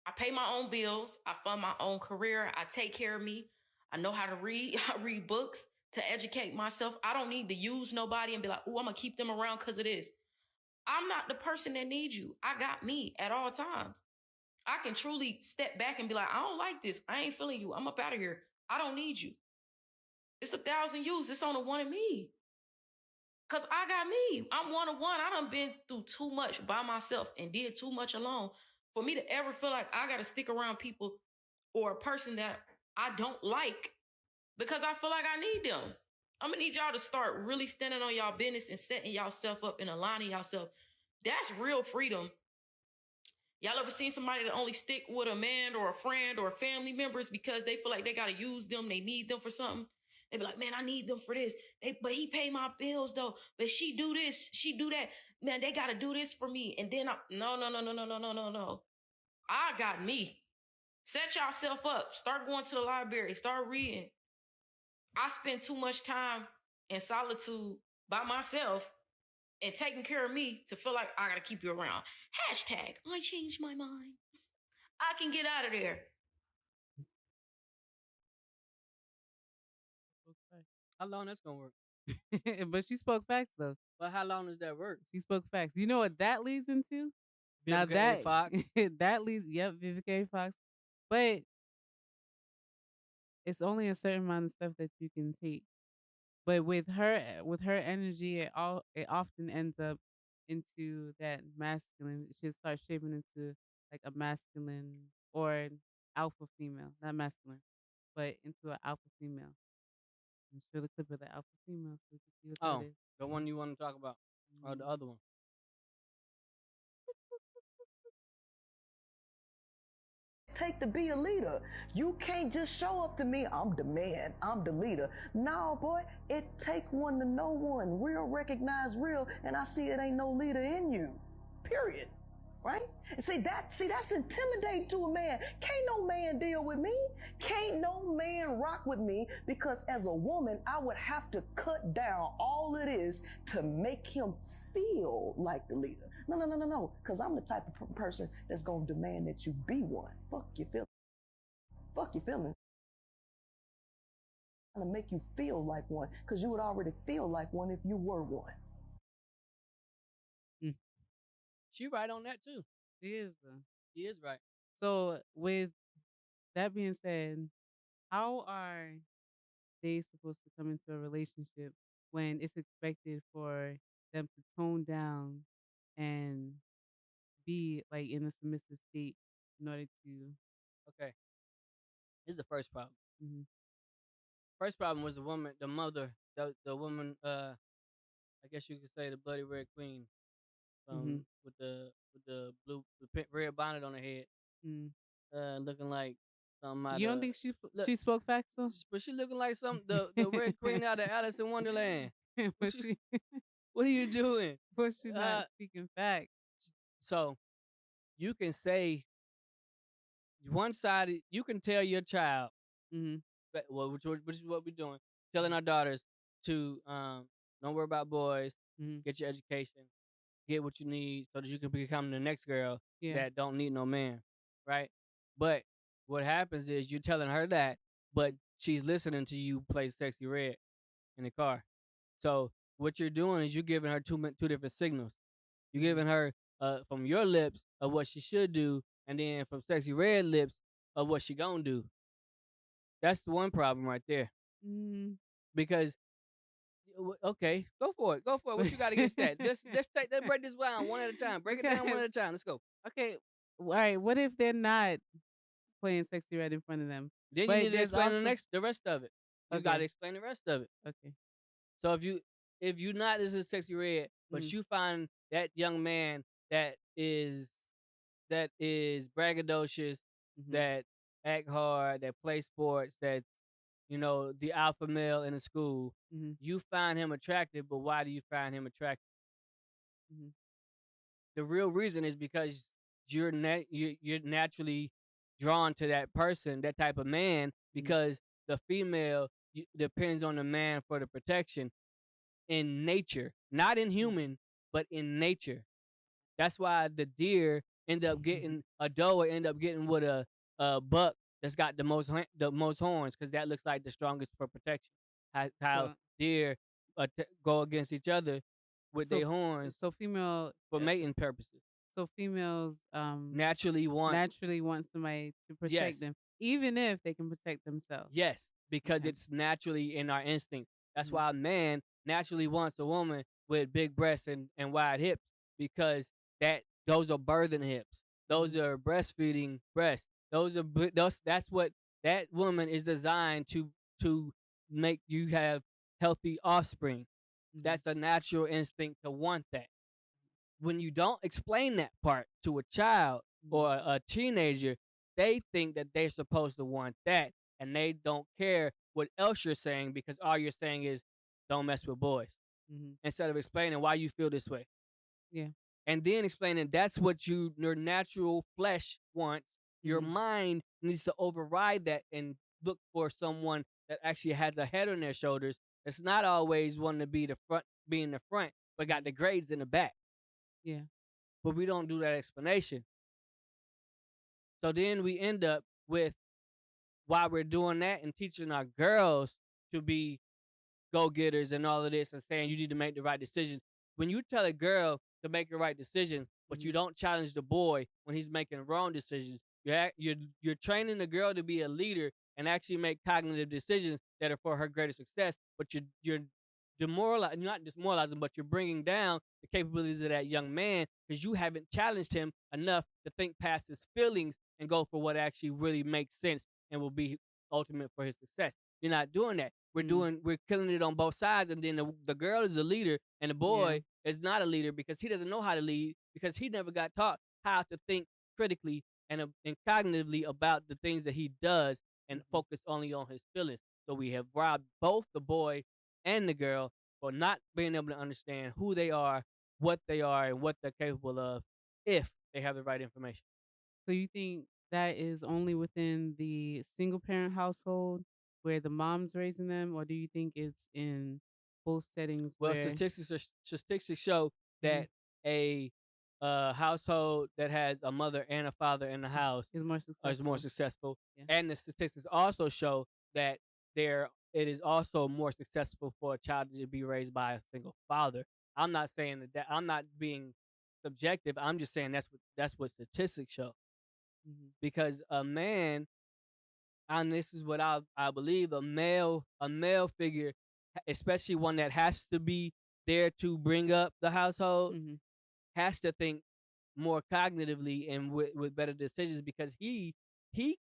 I pay my own bills. I fund my own career. I take care of me. I know how to read. I read books to educate myself. I don't need to use nobody and be like, oh, I'm going to keep them around because of this. I'm not the person that needs you. I got me at all times. I can truly step back and be like, I don't like this. I ain't feeling you. I'm up out of here. I don't need you. It's 1,000 yous. It's on the one of me. Because I got me. I'm one of one. I done been through too much by myself and did too much alone for me to ever feel like I got to stick around people or a person that I don't like because I feel like I need them. I'm going to need y'all to start really standing on y'all business and setting y'allself up and aligning y'allself. That's real freedom. Y'all ever seen somebody that only stick with a man or a friend or family members because they feel like they got to use them, they need them for something? They be like, man, I need them for this. But he pay my bills though. But she do this, she do that. Man, they got to do this for me. And then no. I got me. Set yourself up. Start going to the library. Start reading. I spend too much time in solitude by myself and taking care of me to feel like I got to keep you around. Hashtag, I changed my mind. I can get out of there. How long that's going to work? But she spoke facts though. But how long does that work? She spoke facts. You know what that leads into? Vivica A. Fox. That leads, Vivica A. Fox. But it's only a certain amount of stuff that you can take. But with her energy, it often ends up into that masculine. She'll start shaping into like a masculine or an alpha female, not masculine, but into an alpha female. And show the clip of the alpha female so we can see what that is. The one you want to talk about, or the other one? Take to be a leader. You can't just show up to me, I'm the man, I'm the leader. No, boy, it take one to know one. Real recognize real, and I see it ain't no leader in you. Period. Right? And see that's intimidating to a man. Can't no man deal with me. Can't no man rock with me because as a woman, I would have to cut down all it is to make him feel like the leader. No. Because I'm the type of person that's going to demand that you be one. Fuck your feelings. Fuck your feelings. I'm going to make you feel like one because you would already feel like one if you were one. She right on that too. She is. She is right. So with that being said, how are they supposed to come into a relationship when it's expected for them to tone down and be like in a submissive state in order to? Okay. Here's the first problem. Mm-hmm. First problem was the woman, the mother, the woman. I guess you could say the Bloody Red Queen, with the blue, red bonnet on her head, looking like something. You don't think she spoke facts though? But she looking like the Red Queen out of Alice in Wonderland. But what are you doing? But she's not speaking facts. So you can say one sided. You can tell your child, Mhm. which is what we're doing, telling our daughters to don't worry about boys, Mhm. get your education, get what you need so that you can become the next girl Yeah. that don't need no man, right? But what happens is you're telling her that, but she's listening to you play Sexy Red in the car. So what you're doing is you're giving her two different signals. You're giving her from your lips of what she should do, and then from Sexy Red lips of what she gonna do. That's the one problem right there. Mm. Because okay, go for it. Go for it. What you got against that? Let's break this down one at a time. Break it down one at a time. Let's go. Okay. All right. What if they're not playing Sexy Red in front of them? Then you But need to there's explain also- the rest of it. You got to Okay. explain the rest of it. Okay. So if you not listening to Sexy Red, but you find that young man that is braggadocious, that act hard, that play sports, that the alpha male in the school, you find him attractive. But why do you find him attractive? The real reason is because you're naturally drawn to that person, that type of man, because the female depends on the man for the protection in nature, not in human, but in nature. That's why the deer end up getting a doe, end up getting with a buck that's got the most horns, because that looks like the strongest for protection. How deer go against each other with their horns. So female for mating purposes. So females naturally want somebody to protect them, even if they can protect themselves. Yes, because it's naturally in our instinct. That's why a man naturally wants a woman with big breasts and wide hips, because those are birthing hips. Those are breastfeeding breasts. That's what that woman is designed to make you have healthy offspring. That's a natural instinct to want that. When you don't explain that part to a child or a teenager, they think that they're supposed to want that, and they don't care what else you're saying, because all you're saying is don't mess with boys, instead of explaining why you feel this way. Yeah. And then explaining that's what your natural flesh wants. Your mind needs to override that and look for someone that actually has a head on their shoulders. It's not always wanting to be in the front, but got the grades in the back. Yeah. But we don't do that explanation. So then we end up with, while we're doing that and teaching our girls to be go-getters and all of this, and saying you need to make the right decisions. When you tell a girl to make the right decision, but you don't challenge the boy when he's making wrong decisions, you're training the girl to be a leader and actually make cognitive decisions that are for her greater success. But you're not demoralizing, but you're bringing down the capabilities of that young man, because you haven't challenged him enough to think past his feelings and go for what actually really makes sense and will be ultimate for his success. You're not doing that. We're killing it on both sides, and then the girl is a leader and the boy is not a leader, because he doesn't know how to lead, because he never got taught how to think critically and cognitively about the things that he does, and focus only on his feelings. So we have robbed both the boy and the girl for not being able to understand who they are, and what they're capable of if they have the right information. So you think that is only within the single parent household where the mom's raising them, or do you think it's in both settings? Well, where statistics show that a household that has a mother and a father in the house is more successful. Yeah. And the statistics also show that it is also more successful for a child to be raised by a single father. I'm not saying that I'm not being subjective. I'm just saying that's what statistics show. Because a man, and this is what I believe, a male figure, especially one that has to be there to bring up the household, has to think more cognitively and with better decisions, because he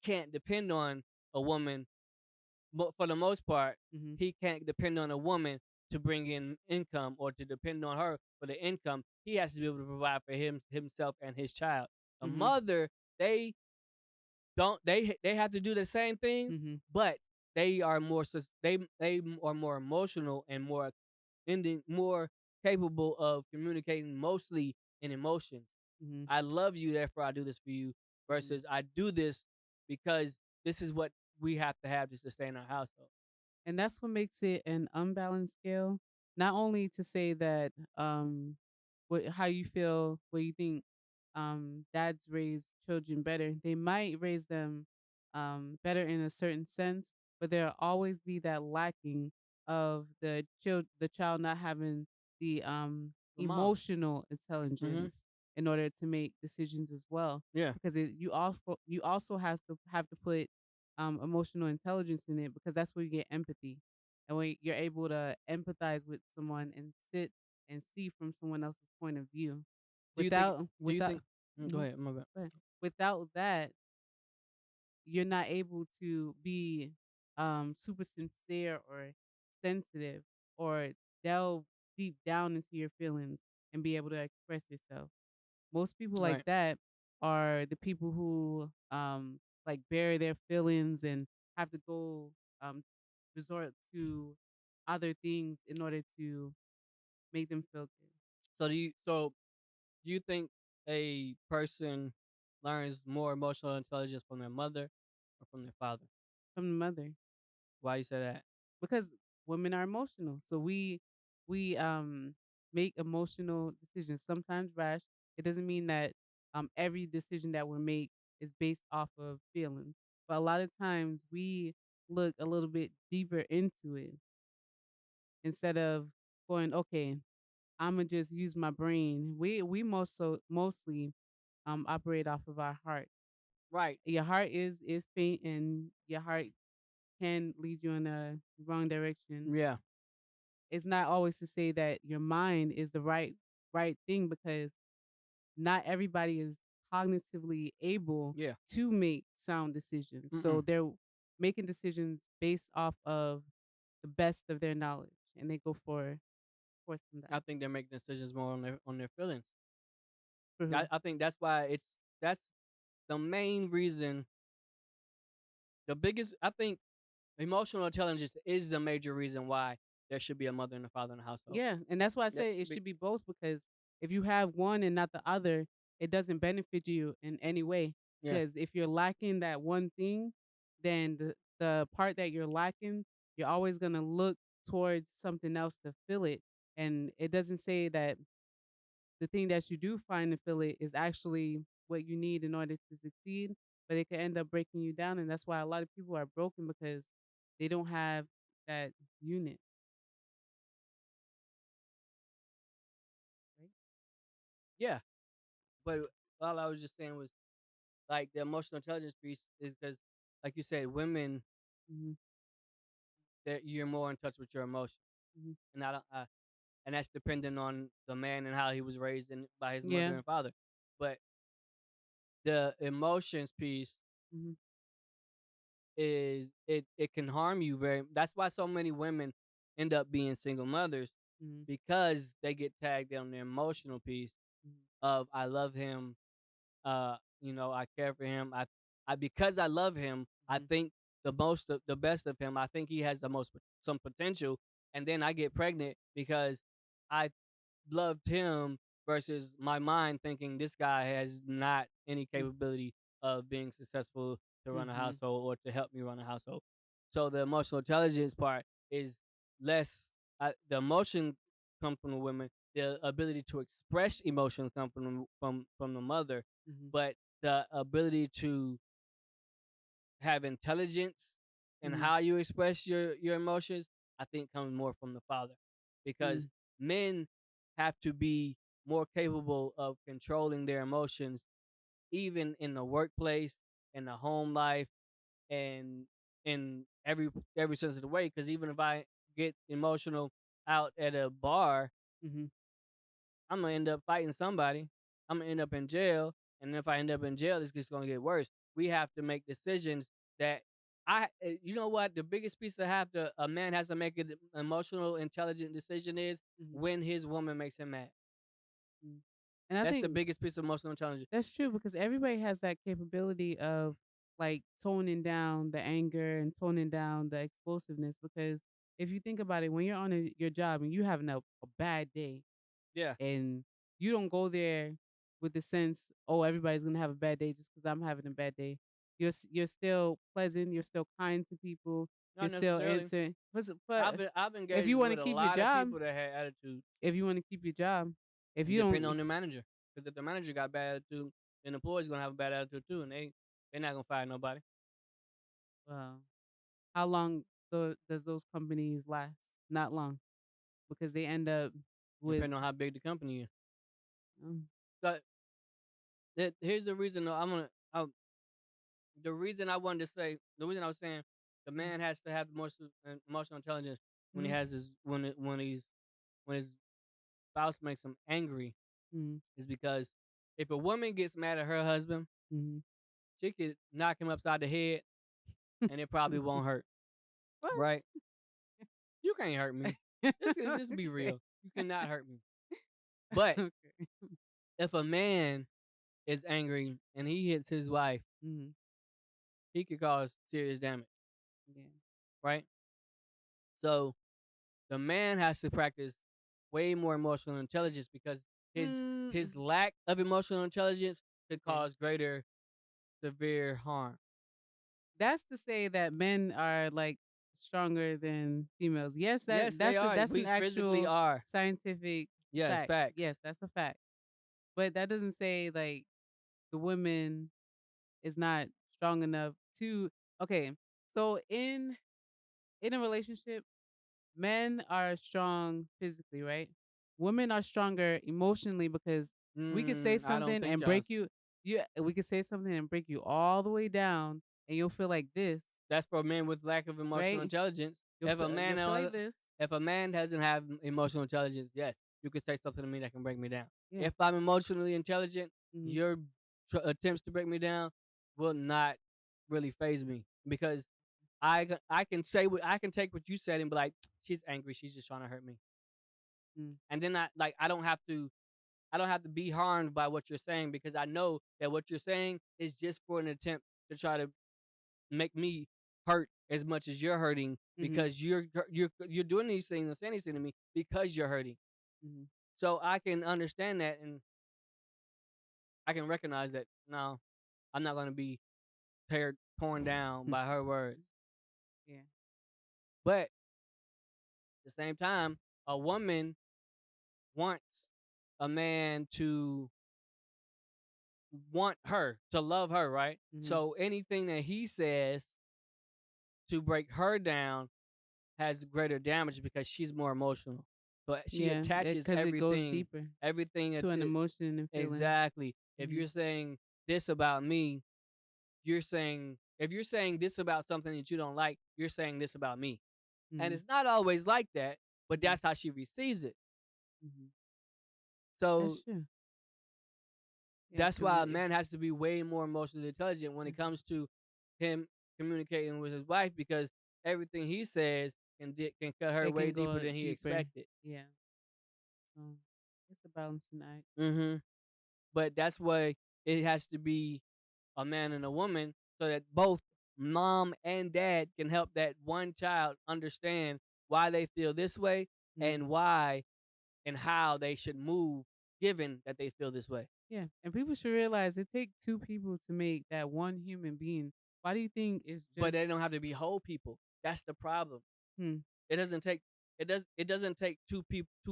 can't depend on a woman. For the most part, he can't depend on a woman to bring in income, or to depend on her for the income. He has to be able to provide for himself and his child. A mother, they have to do the same thing, but they are more emotional and more capable of communicating mostly in emotions. I love you, therefore I do this for you, versus I do this because this is what we have to sustain our household. And that's what makes it an unbalanced scale. Not only to say that how you feel, what you think dads raise children better. They might raise them better in a certain sense, but there'll always be that lacking of the child not having the The mom. emotional Mm-hmm. intelligence in order to make decisions as well. Yeah. Because you also have to put emotional intelligence in it, because that's where you get empathy, and when you're able to empathize with someone and sit and see from someone else's point of view. Do you think? Go Mhm. ahead. My bad. Go ahead. Without that, you're not able to be super sincere or sensitive or delve deep down into your feelings and be able to express yourself. Most people like Right. that are the people who like bury their feelings and have to go resort to other things in order to make them feel good. So do you think a person learns more emotional intelligence from their mother or from their father? From the mother. Why you say that? Because women are emotional. So we make emotional decisions, sometimes rash. It doesn't mean that every decision that we make is based off of feelings. But a lot of times we look a little bit deeper into it instead of going, okay, I'm gonna just use my brain. We mostly operate off of our heart. Right. Your heart is faint, and your heart can lead you in a wrong direction. Yeah. It's not always to say that your mind is the right thing, because not everybody is cognitively able Yeah. to make sound decisions. So Mm-mm. they're making decisions based off of the best of their knowledge, and they go forth from I that. think they make decisions more on their feelings. Mhm. I think that's why that's the main reason. The biggest, I think, emotional intelligence is the major reason why there should be a mother and a father in the household. Yeah, and that's why I That say it be- should be both, because if you have one and not the other, it doesn't benefit you in any way. Yeah. Because if you're lacking that one thing, then the part that you're lacking, you're always gonna look towards something else to fill it. And it doesn't say that the thing that you do find to fill it is actually what you need in order to succeed, but it could end up breaking you down. And that's why a lot of people are broken, because they don't have that unit. Right? Yeah. But all I was just saying was like the emotional intelligence piece is because, like you said, women, Mhm. that you're more in touch with your emotions, Mhm. and I don't, and that's dependent on the man and how he was raised by his mother Yeah. and father. But the emotions piece Mhm. is it can harm you very. That's why so many women end up being single mothers, Mhm. because they get tagged on the emotional piece Mhm. of I love him, I care for him. I because I love him, I Mhm. think the best of him. I think he has the most some potential, and then I get pregnant because I loved him versus my mind thinking this guy has not any capability of being successful to run a Mhm. household or to help me run a household. So the emotional intelligence part is less. The emotion comes from the women. The ability to express emotion comes from the mother, Mhm. but the ability to have intelligence and Mhm. how you express your emotions, I think comes more from the father, because Mhm. men have to be more capable of controlling their emotions, even in the workplace, in the home life, and in every sense of the way. Because even if I get emotional out at a bar, Mhm. I'm gonna end up fighting somebody. I'm gonna end up in jail, and if I end up in jail, it's just gonna get worse. We have to make decisions that you know what, the biggest piece that a man has to make an emotional, intelligent decision is Mhm. when his woman makes him mad. Mhm. And I That's the think biggest piece of emotional intelligence. that's true, because everybody has that capability of like toning down the anger and toning down the explosiveness. Because if you think about it, when you're on your job and you having a bad day, Yeah, and you don't go there with the sense, oh, everybody's gonna have a bad day just because I'm having a bad day. you're still pleasant, you're still kind to people, Not you're still necessarily. answering. But I've if engaged you want to with a keep your lot of job, people that had attitude. if you want to keep your job, if It you depends don't, on the manager. Because if the manager got bad attitude, then the employee's gonna have a bad attitude too, and they're not gonna fire nobody. well, how long does those companies last? Not long, because they end up with. Depending on how big the company is. Um, But here's the reason though. The reason I wanted to say, the reason I was saying, the man has to have emotional intelligence when he has his when his spouse makes him angry, is because if a woman gets mad at her husband, she could knock him upside the head, and it probably won't hurt. What? Right? You can't hurt me. Just be real. You cannot hurt me. But if a man is angry and he hits his wife, he could cause serious damage. Yeah. Right? So the man has to practice way more emotional intelligence because his lack of emotional intelligence could cause greater severe harm. That's to say that men are like stronger than females. Yes, Yes, they are. that's We an physically actual are. scientific Yes, fact. facts. Yes, that's a fact. But that doesn't say like the woman is not strong enough to. Okay, so in a relationship, men are strong physically, right? Women are stronger emotionally because we could say I don't something think and break you. We could say something and break you all the way down, and you'll feel like this. That's for men with lack of emotional Right? intelligence. You'll If a man feel like this. if a man doesn't have emotional intelligence, yes, you could say something to me that can break me down. Yeah. If I'm emotionally intelligent, your attempts to break me down will not really phase me because I can take what you said and be like, she's angry, she's just trying to hurt me, and then I don't have to be harmed by what you're saying because I know that what you're saying is just for an attempt to try to make me hurt as much as you're hurting because you're doing these things and saying these things to me because you're hurting. So I can understand that and I can recognize that. No, I'm not going to be torn down by her words. Yeah. But at the same time, a woman wants a man to want her, to love her, right? So anything that he says to break her down has greater damage because she's more emotional. But she attaches everything. It goes deeper. Everything to an emotion and feeling. Exactly. If you're saying this about me, you're saying if you're saying this about something that you don't like, you're saying this about me. And it's not always like that, but that's how she receives it. So that's true. That's why a man has to be way more emotionally intelligent when it comes to him communicating with his wife because everything he says can cut her way deeper than he expected. Yeah. So it's a balancing act. But that's why it has to be a man and a woman so that both mom and dad can help that one child understand why they feel this way and why and how they should move given that they feel this way. Yeah, and people should realize it takes two people to make that one human being. Why do you think it's just? But they don't have to be whole people. That's the problem. It doesn't take two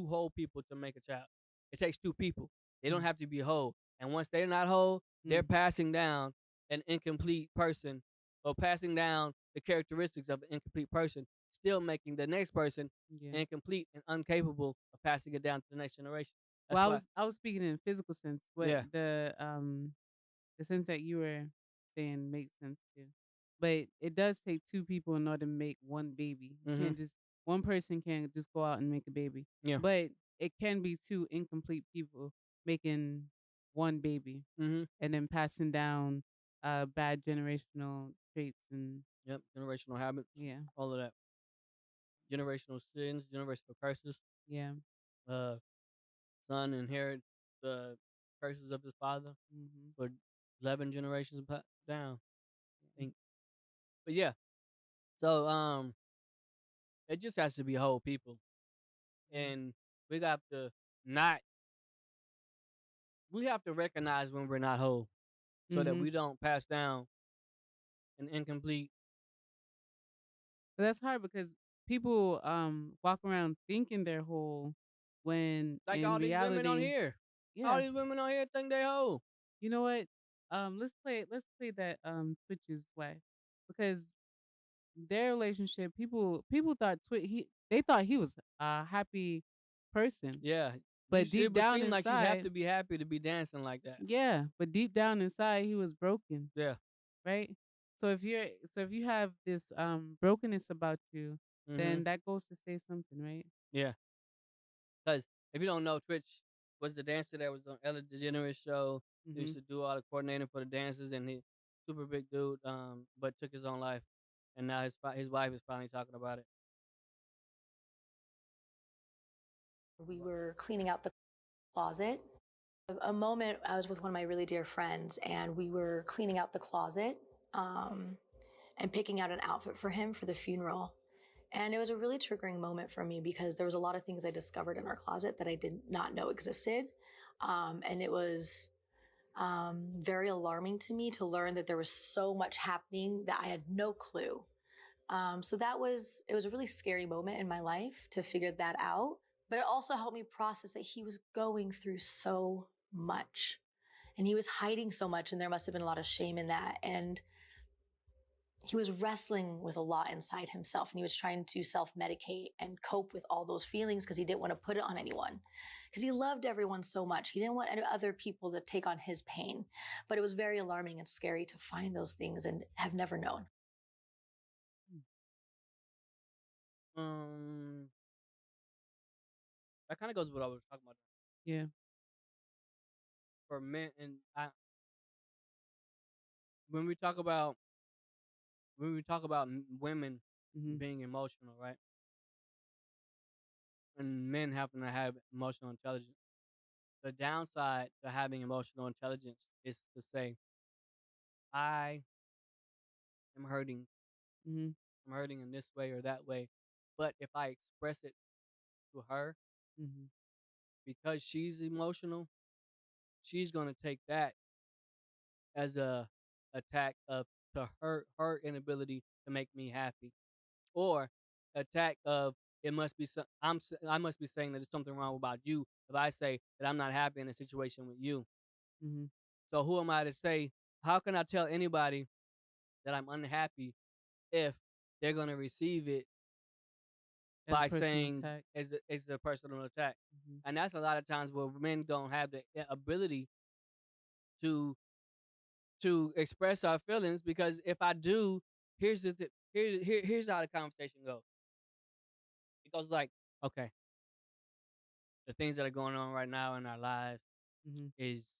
whole people to make a child. It takes two people. They don't have to be whole. And once they're not whole, they're passing down an incomplete person or passing down the characteristics of an incomplete person, still making the next person incomplete and incapable of passing it down to the next generation. Well, I was speaking in a physical sense, but the sense that you were saying makes sense too. But it does take two people in order to make one baby. You can't just one person can't just go out and make a baby. Yeah. But it can be two incomplete people making one baby and then passing down bad generational traits and generational habits. Yeah. All of that. Generational sins, generational curses. Yeah. Son inherits the curses of his father for 11 generations down. I think. But yeah. So it just has to be whole people. And we have to recognize when we're not whole so that we don't pass down and incomplete. But that's hard because people walk around thinking they're whole when Like in all these women on reality, here. yeah. All these women on here think they whole. You know what? Let's play that Twitch's wife, because their relationship, people thought they thought he was a happy person. Yeah. But deep It would down seem like you'd have inside, to be happy to be dancing like that. yeah, but deep down inside he was broken. Yeah. Right? So if you have this brokenness about you, then that goes to say something, right? Yeah. Because if you don't know, Twitch was the dancer that was on Ellen DeGeneres show. He used to do all the coordinating for the dances, and he super big dude, but took his own life, and now his wife is finally talking about it. We were cleaning out the closet. A moment I was with one of my really dear friends, and we were cleaning out the closet and picking out an outfit for him for the funeral. And it was a really triggering moment for me because there was a lot of things I discovered in our closet that I did not know existed. And it was very alarming to me to learn that there was so much happening that I had no clue. So it was a really scary moment in my life to figure that out. But it also helped me process that he was going through so much and he was hiding so much, and there must have been a lot of shame in that. And he was wrestling with a lot inside himself, and he was trying to self-medicate and cope with all those feelings because he didn't want to put it on anyone, because he loved everyone so much. He didn't want other people to take on his pain. But it was very alarming and scary to find those things and have never known. That kind of goes with what I was talking about. Yeah. For men, and when we talk about women being emotional, right? And men having to have emotional intelligence. The downside to having emotional intelligence is to say, I am hurting. I'm hurting in this way or that way. But if I express it to her, because she's emotional, she's going to take that as a attack to her inability to make me happy, or attack of it must be I must be saying that there's something wrong about you if I say that I'm not happy in a situation with you. So who am I to say? How can I tell anybody that I'm unhappy if they're going to receive it by saying it's a personal attack? And that's a lot of times where men don't have the ability to express our feelings, because if I do, here's how the conversation goes. It goes like, okay, the things that are going on right now in our lives is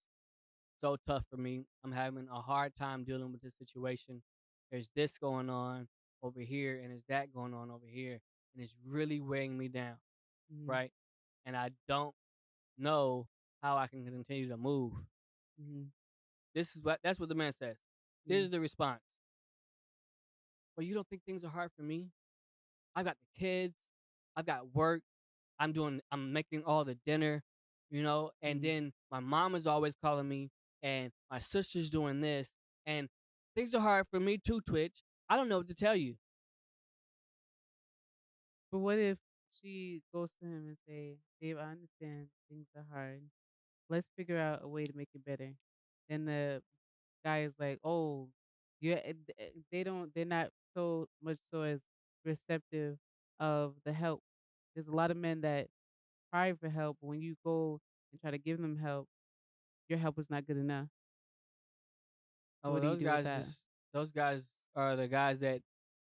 so tough for me. I'm having a hard time dealing with this situation. There's this going on over here, and there's that going on over here, and it's really weighing me down, right? And I don't know how I can continue to move. That's what the man says. This is the response. Well, you don't think things are hard for me? I've got the kids, I've got work, I'm making all the dinner, and then my mom is always calling me, and my sister's doing this, and things are hard for me too, Twitch. I don't know what to tell you. But what if she goes to him and say, Dave, I understand things are hard. Let's figure out a way to make it better. Then the guy is like, oh, yeah, they're not so much so as receptive of the help. There's a lot of men that cry for help. When you go and try to give them help, your help is not good enough. So what do you do with that? Those guys are the guys that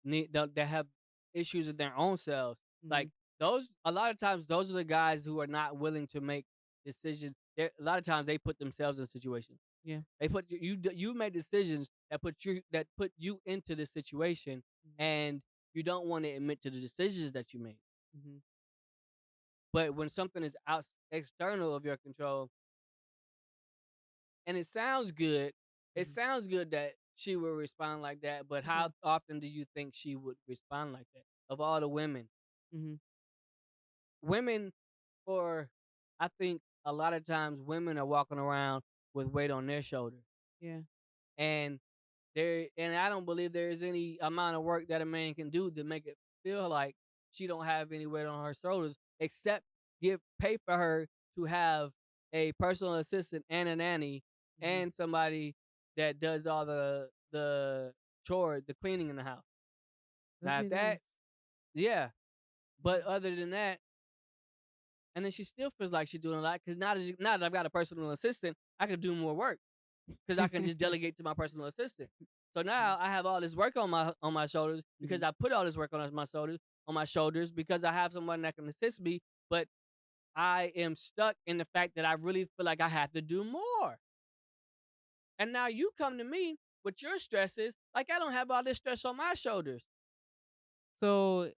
that have issues with their own selves. Like a lot of times, those are the guys who are not willing to make decisions. A lot of times, they put themselves in situations. Yeah, they put you made decisions that put you into this situation, and you don't want to admit to the decisions that you made. But when something is external of your control, and it sounds good, that she will respond like that. But how often do you think she would respond like that? Of all the women, I think a lot of times women are walking around with weight on their shoulders. Yeah, and And I don't believe there is any amount of work that a man can do to make it feel like she don't have any weight on her shoulders, except pay for her to have a personal assistant and a nanny and somebody that does all the chore, the cleaning in the house. Now if that's yeah, but other than that, and then she still feels like she's doing a lot because now that I've got a personal assistant, I can do more work because I can just delegate to my personal assistant. So now I have all this work on my shoulders because I put all this work on my shoulders because I have someone that can assist me. But I am stuck in the fact that I really feel like I have to do more. And now you come to me with your stresses, like I don't have all this stress on my shoulders. So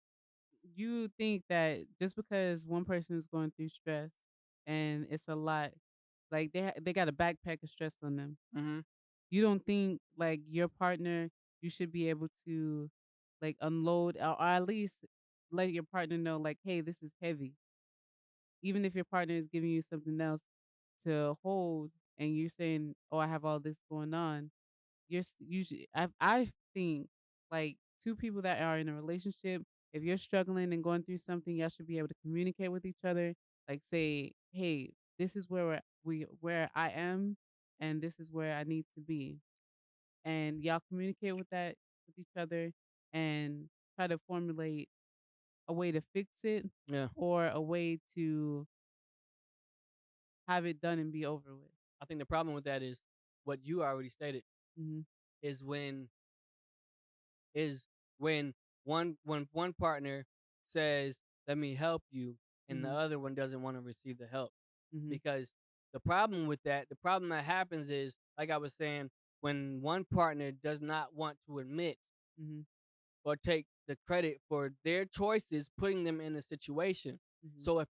you think that just because one person is going through stress and it's a lot, like they got a backpack of stress on them. Mm-hmm. You don't think like your partner, you should be able to like unload or at least let your partner know like, hey, this is heavy. Even if your partner is giving you something else to hold and you're saying, oh, I have all this going on, you should, I think like two people that are in a relationship, if you're struggling and going through something, y'all should be able to communicate with each other. Like say, hey, this is where I am and this is where I need to be. And y'all communicate with each other and try to formulate a way to fix it Yeah. or a way to have it done and be over with. I think the problem with that is what you already stated Mm-hmm. is when one partner says, "Let me help you," and the other one doesn't want to receive the help. Mm-hmm. Because the problem that happens is, like I was saying, when one partner does not want to admit Mm-hmm. or take the credit for their choices, putting them in a situation. Mm-hmm. So if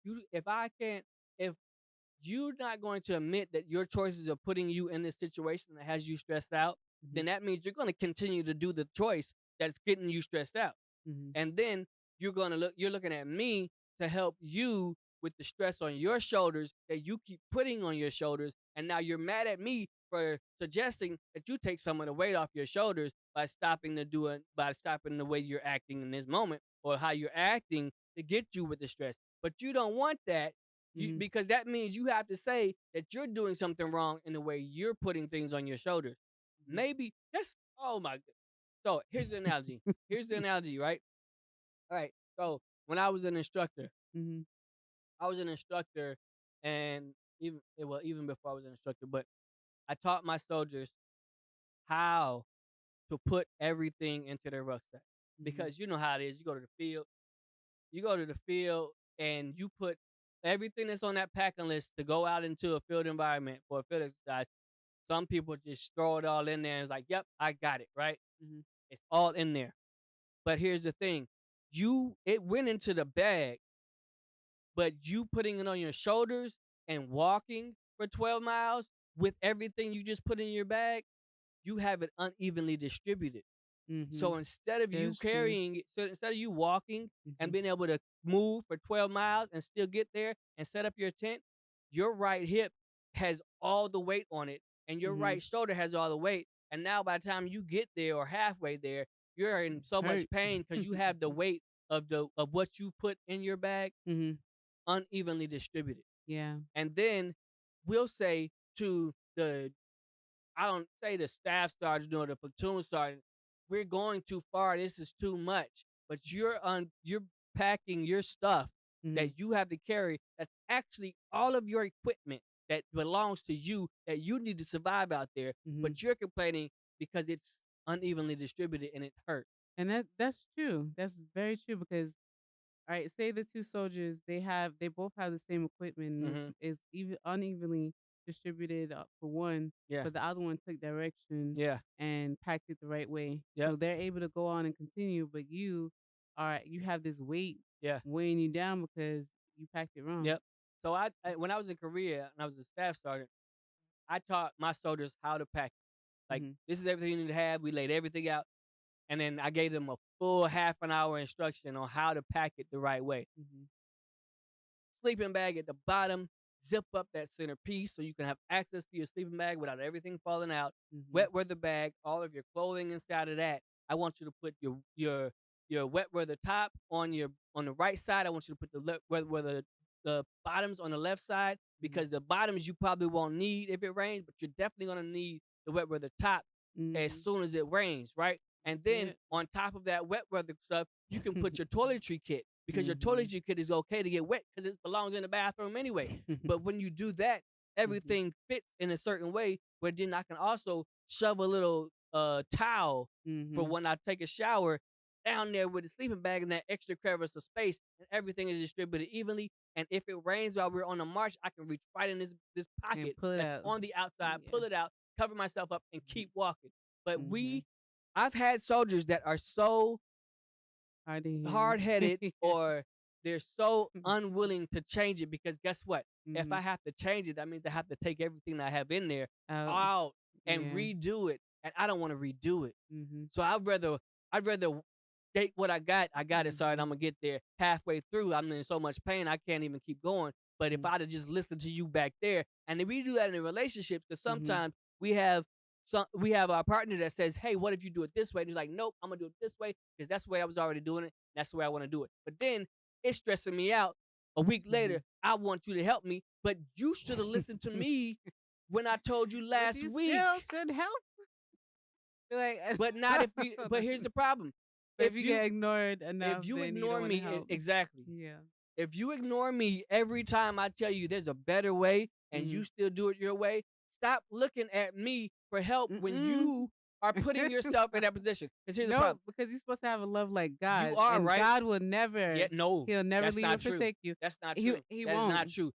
you're not going to admit that your choices are putting you in this situation that has you stressed out, then that means you're going to continue to do the choice that's getting you stressed out. Mm-hmm. And then you're looking at me to help you with the stress on your shoulders that you keep putting on your shoulders. And now you're mad at me for suggesting that you take some of the weight off your shoulders by stopping the way you're acting in this moment or how you're acting to get you with the stress. But you don't want that. Because that means you have to say that you're doing something wrong in the way you're putting things on your shoulders. Maybe that's, oh my God. So here's the analogy. Right? All right. So when I was an instructor, and even before I was an instructor, but I taught my soldiers how to put everything into their rucksack. Because you know how it is. You go to the field and you put everything that's on that packing list to go out into a field environment for a field exercise. Some people just throw it all in there and it's like, yep, I got it, right? It's all in there. But here's the thing. It went into the bag, but you putting it on your shoulders and walking for 12 miles with everything you just put in your bag, you have it unevenly distributed. So instead of you carrying it, so instead of you walking and being able to move for 12 miles and still get there and set up your tent, your right hip has all the weight on it and your right shoulder has all the weight. And now by the time you get there or halfway there, you're in so much pain because you have the weight of what you put in your bag unevenly distributed. Yeah. And then we'll say to I don't say the staff sergeant or the platoon sergeant, we're going too far. This is too much. But you're packing your stuff that you have to carry. That's actually all of your equipment that belongs to you that you need to survive out there. But you're complaining because it's unevenly distributed and it hurts. And that's true. That's very true because, all right, say the two soldiers, they both have the same equipment and it's even unevenly distributed for one, but the other one took direction and packed it the right way. So they're able to go on and continue, but you have this weight weighing you down because you packed it wrong. Yep. So when I was in Korea and I was a staff sergeant, I taught my soldiers how to pack. Like this is everything you need to have. We laid everything out. And then I gave them a full half an hour instruction on how to pack it the right way. Sleeping bag at the bottom, zip up that center piece so you can have access to your sleeping bag without everything falling out. Wet weather bag, all of your clothing inside of that. I want you to put your wet weather top on the right side. I want you to put the wet weather the bottoms on the left side, because the bottoms you probably won't need if it rains, but you're definitely gonna need the wet weather top as soon as it rains, right? And then on top of that wet weather stuff, you can put your toiletry kit, because your toiletry kit is okay to get wet because it belongs in the bathroom anyway. But when you do that, everything fits in a certain way where then I can also shove a little towel for when I take a shower down there with the sleeping bag and that extra crevice of space, and everything is distributed evenly. And if it rains while we're on a march, I can reach right in this pocket that's on the outside, pull it out, cover myself up, and keep walking. But I've had soldiers that are so hard-headed or they're so unwilling to change it, because guess what? If I have to change it, that means I have to take everything I have in there out and redo it, and I don't want to redo it. So I'd rather take what I got it, sorry, and I'm gonna get there halfway through. I'm in so much pain I can't even keep going. But if I'd have just listened to you back there, and then we do that in a relationship, because sometimes we have our partner that says, hey, what if you do it this way? And he's like, nope, I'm gonna do it this way because that's the way I was already doing it. That's the way I want to do it. But then it's stressing me out. A week later, I want you to help me, but you should have listened to me when I told you last week. Still should help. Like, but not if you. But here's the problem: if you get ignored enough, if you then ignore you me, help. exactly. Yeah. If you ignore me every time I tell you there's a better way, and you still do it your way, stop looking at me for help when you are putting yourself in that position. Because here's the problem: because you're supposed to have a love like God. You are, and right? God will never. Yeah, no, He'll never that's leave not or true. forsake you. That's not true. He That's won't. not true.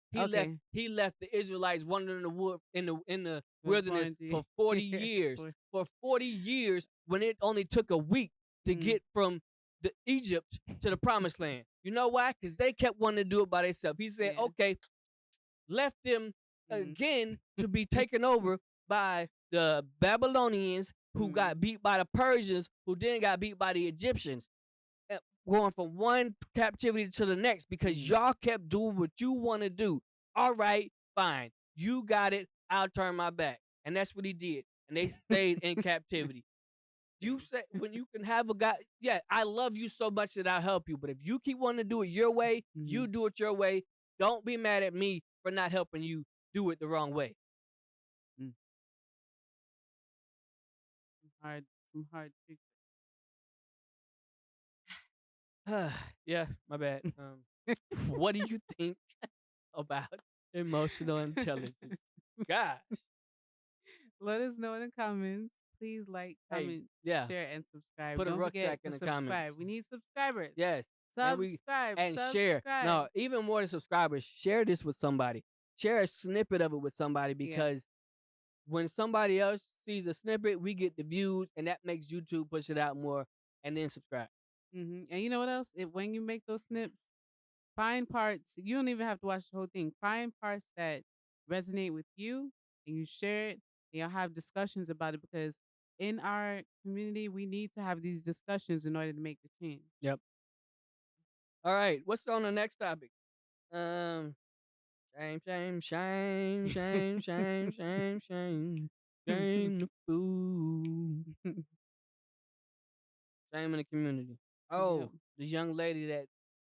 He left the Israelites wandering in the wood in the wilderness for 40 years. For 40 years, when it only took a week to get from the Egypt to the Promised Land. You know why? Because they kept wanting to do it by themselves. He said, okay, left them again to be taken over by the Babylonians, who got beat by the Persians, who then got beat by the Egyptians, going from one captivity to the next because y'all kept doing what you want to do. All right, fine. You got it. I'll turn my back. And that's what he did. And they stayed in captivity. You say when you can have a guy, yeah, I love you so much that I'll help you. But if you keep wanting to do it your way, you do it your way. Don't be mad at me for not helping you do it the wrong way. Some hard tricks. Yeah, my bad. What do you think about emotional intelligence? Gosh. Let us know in the comments. Please like, comment, share, and subscribe. Put a Don't rucksack forget in to the subscribe. comments. We need subscribers. Yes. Subscribe and share. No, even more than subscribers, share this with somebody. Share a snippet of it with somebody, because when somebody else sees a snippet, we get the views, and that makes YouTube push it out more, and then subscribe. And you know what else? When you make those snips, find parts. You don't even have to watch the whole thing. Find parts that resonate with you, and you share it. And you'll have discussions about it, because in our community, we need to have these discussions in order to make the change. Yep. All right. What's on the next topic? Shame, shame, shame, shame, shame, shame, shame, shame the fool. Shame in the community. Oh, the young lady that.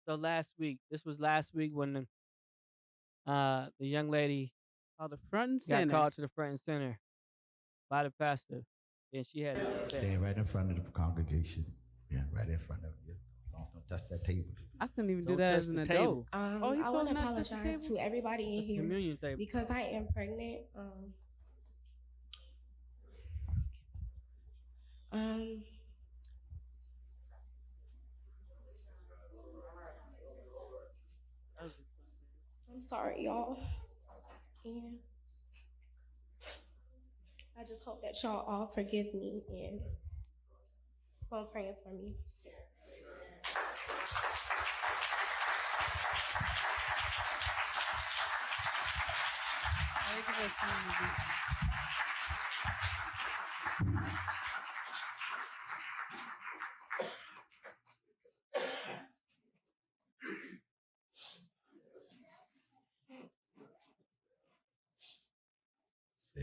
So this was last week when the young lady called the front and got center. called to the front and center by the pastor, and she had stand right in front of the congregation. Yeah, right in front of you. Don't touch that table. I couldn't even do that as an adult. I want to apologize to everybody in here because I am pregnant. I'm sorry, y'all. And I just hope that y'all all forgive me and keep on praying for me.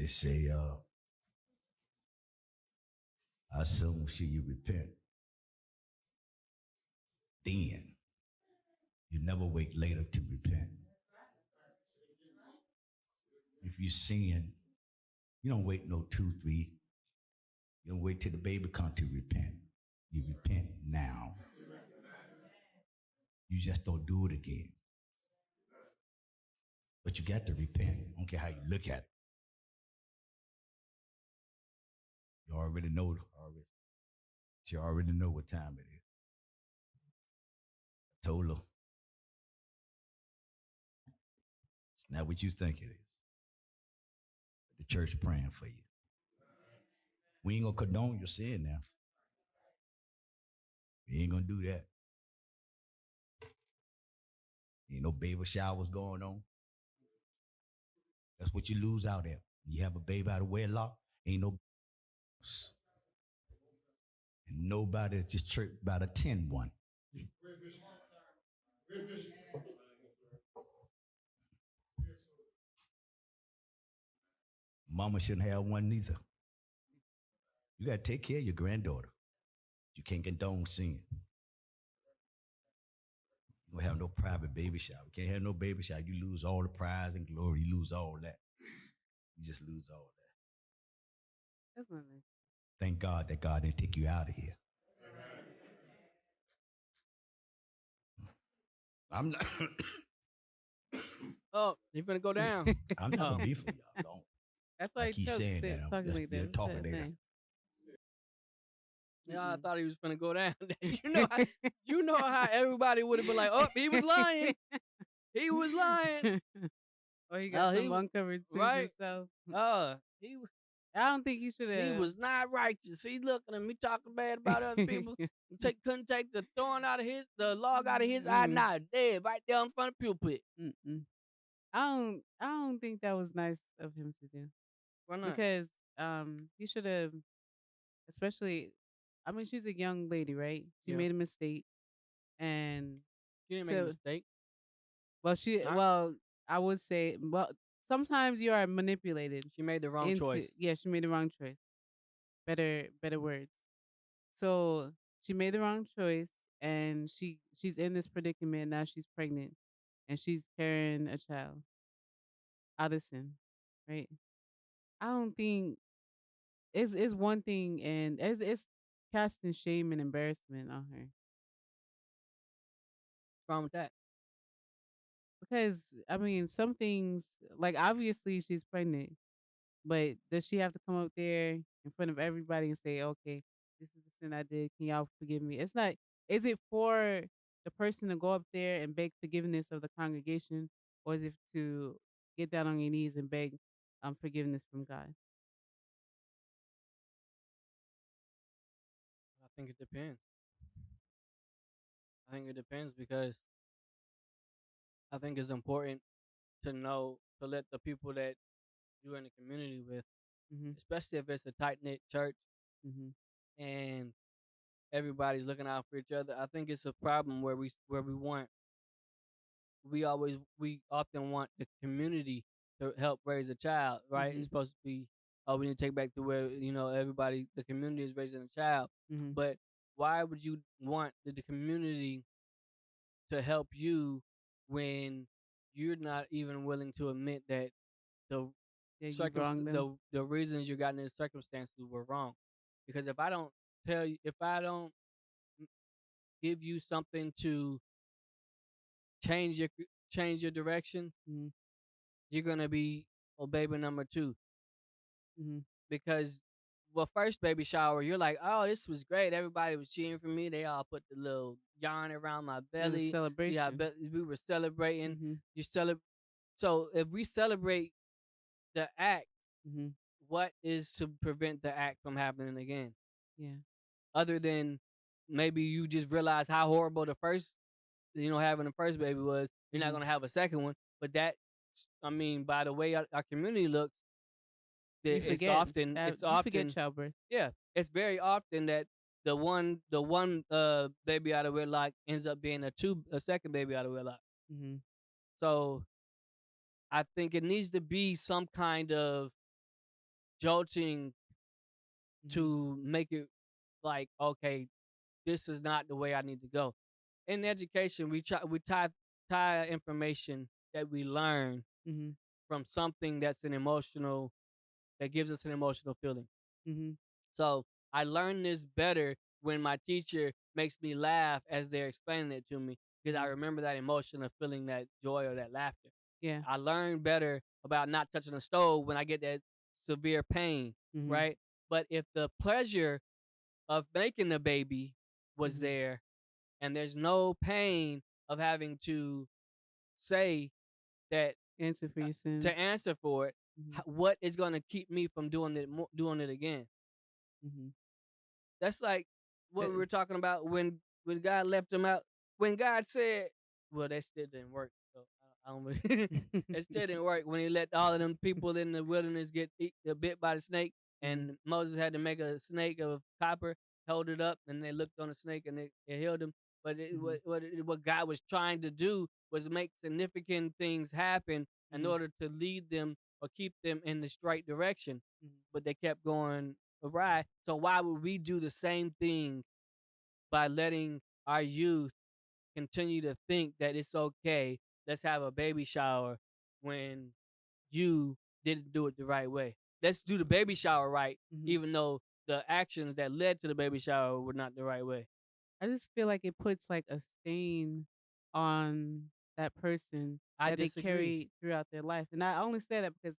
say, I soon shall you repent. Then you never wait later to repent. If you sin, you don't wait no 2, 3. You don't wait till the baby come to repent. You repent now. You just don't do it again. But you got to repent. I don't care how you look at it. You already know. You already know what time it is. I told her. It's not what you think it is. The church praying for you. We ain't gonna condone your sin now. We ain't gonna do that. Ain't no baby showers going on. That's what you lose out at. You have a baby out of wedlock, ain't no. And nobody at this church about attend one. Mama shouldn't have one neither. You gotta take care of your granddaughter. You can't condone sin. You don't have no private baby shower. You can't have no baby shower. You lose all the pride and glory. You lose all that. You just lose all that. That's not nice. Thank God that God didn't take you out of here. I'm not. Oh, you finna go down. I'm not gonna be for y'all. Don't. That's why he's saying that. talking like that. Talking there. Yeah, I thought he was finna go down. you know how everybody would have been like, oh, he was lying. He was lying. Or he got some uncovered sins right? himself. I don't think he should have. He was not righteous. He looking at me talking bad about other people. Couldn't take the thorn out of the log out of his eye. Nah, dead right there in front of the pulpit. I don't think that was nice of him to do. Why not? Because he should have, especially, I mean, she's a young lady, right? She made a mistake, and she didn't make a mistake. Well, I would say, sometimes you are manipulated. She made the wrong choice. Yeah, she made the wrong choice. Better words. So she made the wrong choice, and she's in this predicament now. She's pregnant, and she's carrying a child. Addison, right? I don't think it's one thing, and it's casting shame and embarrassment on her. What's wrong with that? Because I mean, some things, like, obviously she's pregnant, but does she have to come up there in front of everybody and say, "Okay, this is the sin I did. Can y'all forgive me?" It's not. Is it for the person to go up there and beg forgiveness of the congregation, or is it to get down on your knees and beg forgiveness from God? I think it depends. I think it depends because I think it's important to let the people that you're in the community with, especially if it's a tight-knit church and everybody's looking out for each other. I think it's a problem where we often want the community to help raise a child, right? It's supposed to be, we need to take back to where, the community is raising a child. But why would you want the community to help you when you're not even willing to admit that the reasons you got in this circumstances were wrong? Because if I don't give you something to change your direction, you're gonna be baby number 2. Because first baby shower, you're like, oh, this was great. Everybody was cheering for me. They all put the little yarn around my belly. Celebration. See how we were celebrating. So if we celebrate the act, what is to prevent the act from happening again? Yeah. Other than maybe you just realize how horrible the first, having the first baby was. You're not gonna have a second one. But that, I mean, by the way our community looks, it's often forget childbirth. Yeah, it's very often that the one baby out of wedlock ends up being a second baby out of wedlock. So I think it needs to be some kind of jolting to make it like, okay, this is not the way I need to go. In education, we tie information that we learn from something that's that gives us an emotional feeling. So I learn this better when my teacher makes me laugh as they're explaining it to me, because I remember that emotion of feeling that joy or that laughter. Yeah. I learn better about not touching the stove when I get that severe pain, right? But if the pleasure of making the baby was there, and there's no pain of having to say that answer for your sins, to answer for it, what is going to keep me from doing it again? That's like what we were talking about when God left them out. When God said, well, that still didn't work. So I don't it still didn't work when he let all of them people in the wilderness get bit by the snake, and Moses had to make a snake of copper, hold it up, and they looked on the snake and it healed them. But what God was trying to do was make significant things happen in order to lead them or keep them in the straight direction. But they kept going awry. So why would we do the same thing by letting our youth continue to think that it's okay, let's have a baby shower, when you didn't do it the right way? Let's do the baby shower right, even though the actions that led to the baby shower were not the right way. I just feel like it puts like a stain on that person I that disagree. they carry throughout their life. And I only say that because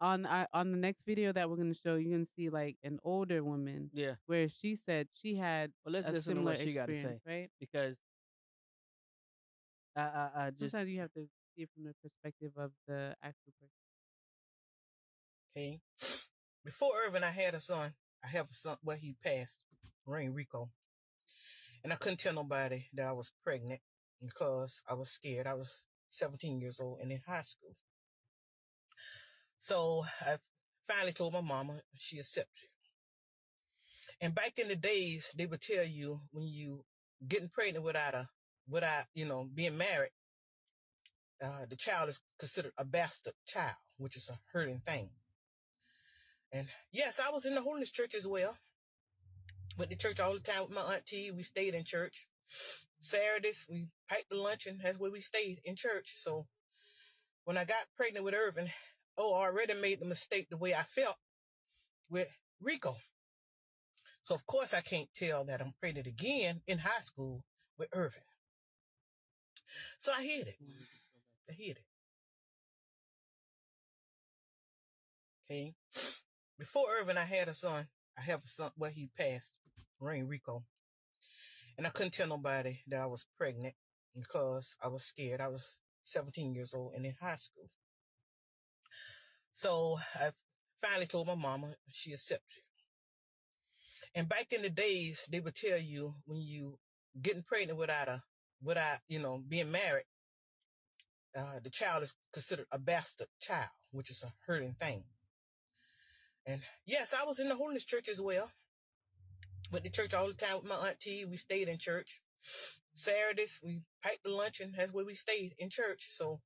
on the next video that we're going to show, you're going to see like an older woman, where she said she had let's a listen to similar what she got to say, experience, right? because I just sometimes you have to see it from the perspective of the actual person. Okay. Before Irvin, I had a son. I have a son. Well, he passed. Rain Rico. And I couldn't tell nobody that I was pregnant because I was scared. I was 17 years old and in high school. So I finally told my mama. She accepted it. And back in the days, they would tell you when you getting pregnant without being married, the child is considered a bastard child, which is a hurting thing. And yes, I was in the holiness church as well. Went to church all the time with my auntie. We stayed in church. Saturdays, we packed the lunch, and that's where we stayed in church. So when I got pregnant with Irvin, I already made the mistake the way I felt with Rico. So of course I can't tell that I'm pregnant again in high school with Irvin. So I hid it. I hid it. Okay. Before Irvin, I had a son. I have a son. Well, he passed. Rain Rico. And I couldn't tell nobody that I was pregnant because I was scared. I was 17 years old and in high school. So I finally told my mama. She accepted it. And back in the days, they would tell you when you getting pregnant without being married, the child is considered a bastard child, which is a hurting thing. And yes, I was in the holiness church as well. Went to church all the time with my auntie. We stayed in church. Saturdays, we packed the lunch, and that's where we stayed in church. So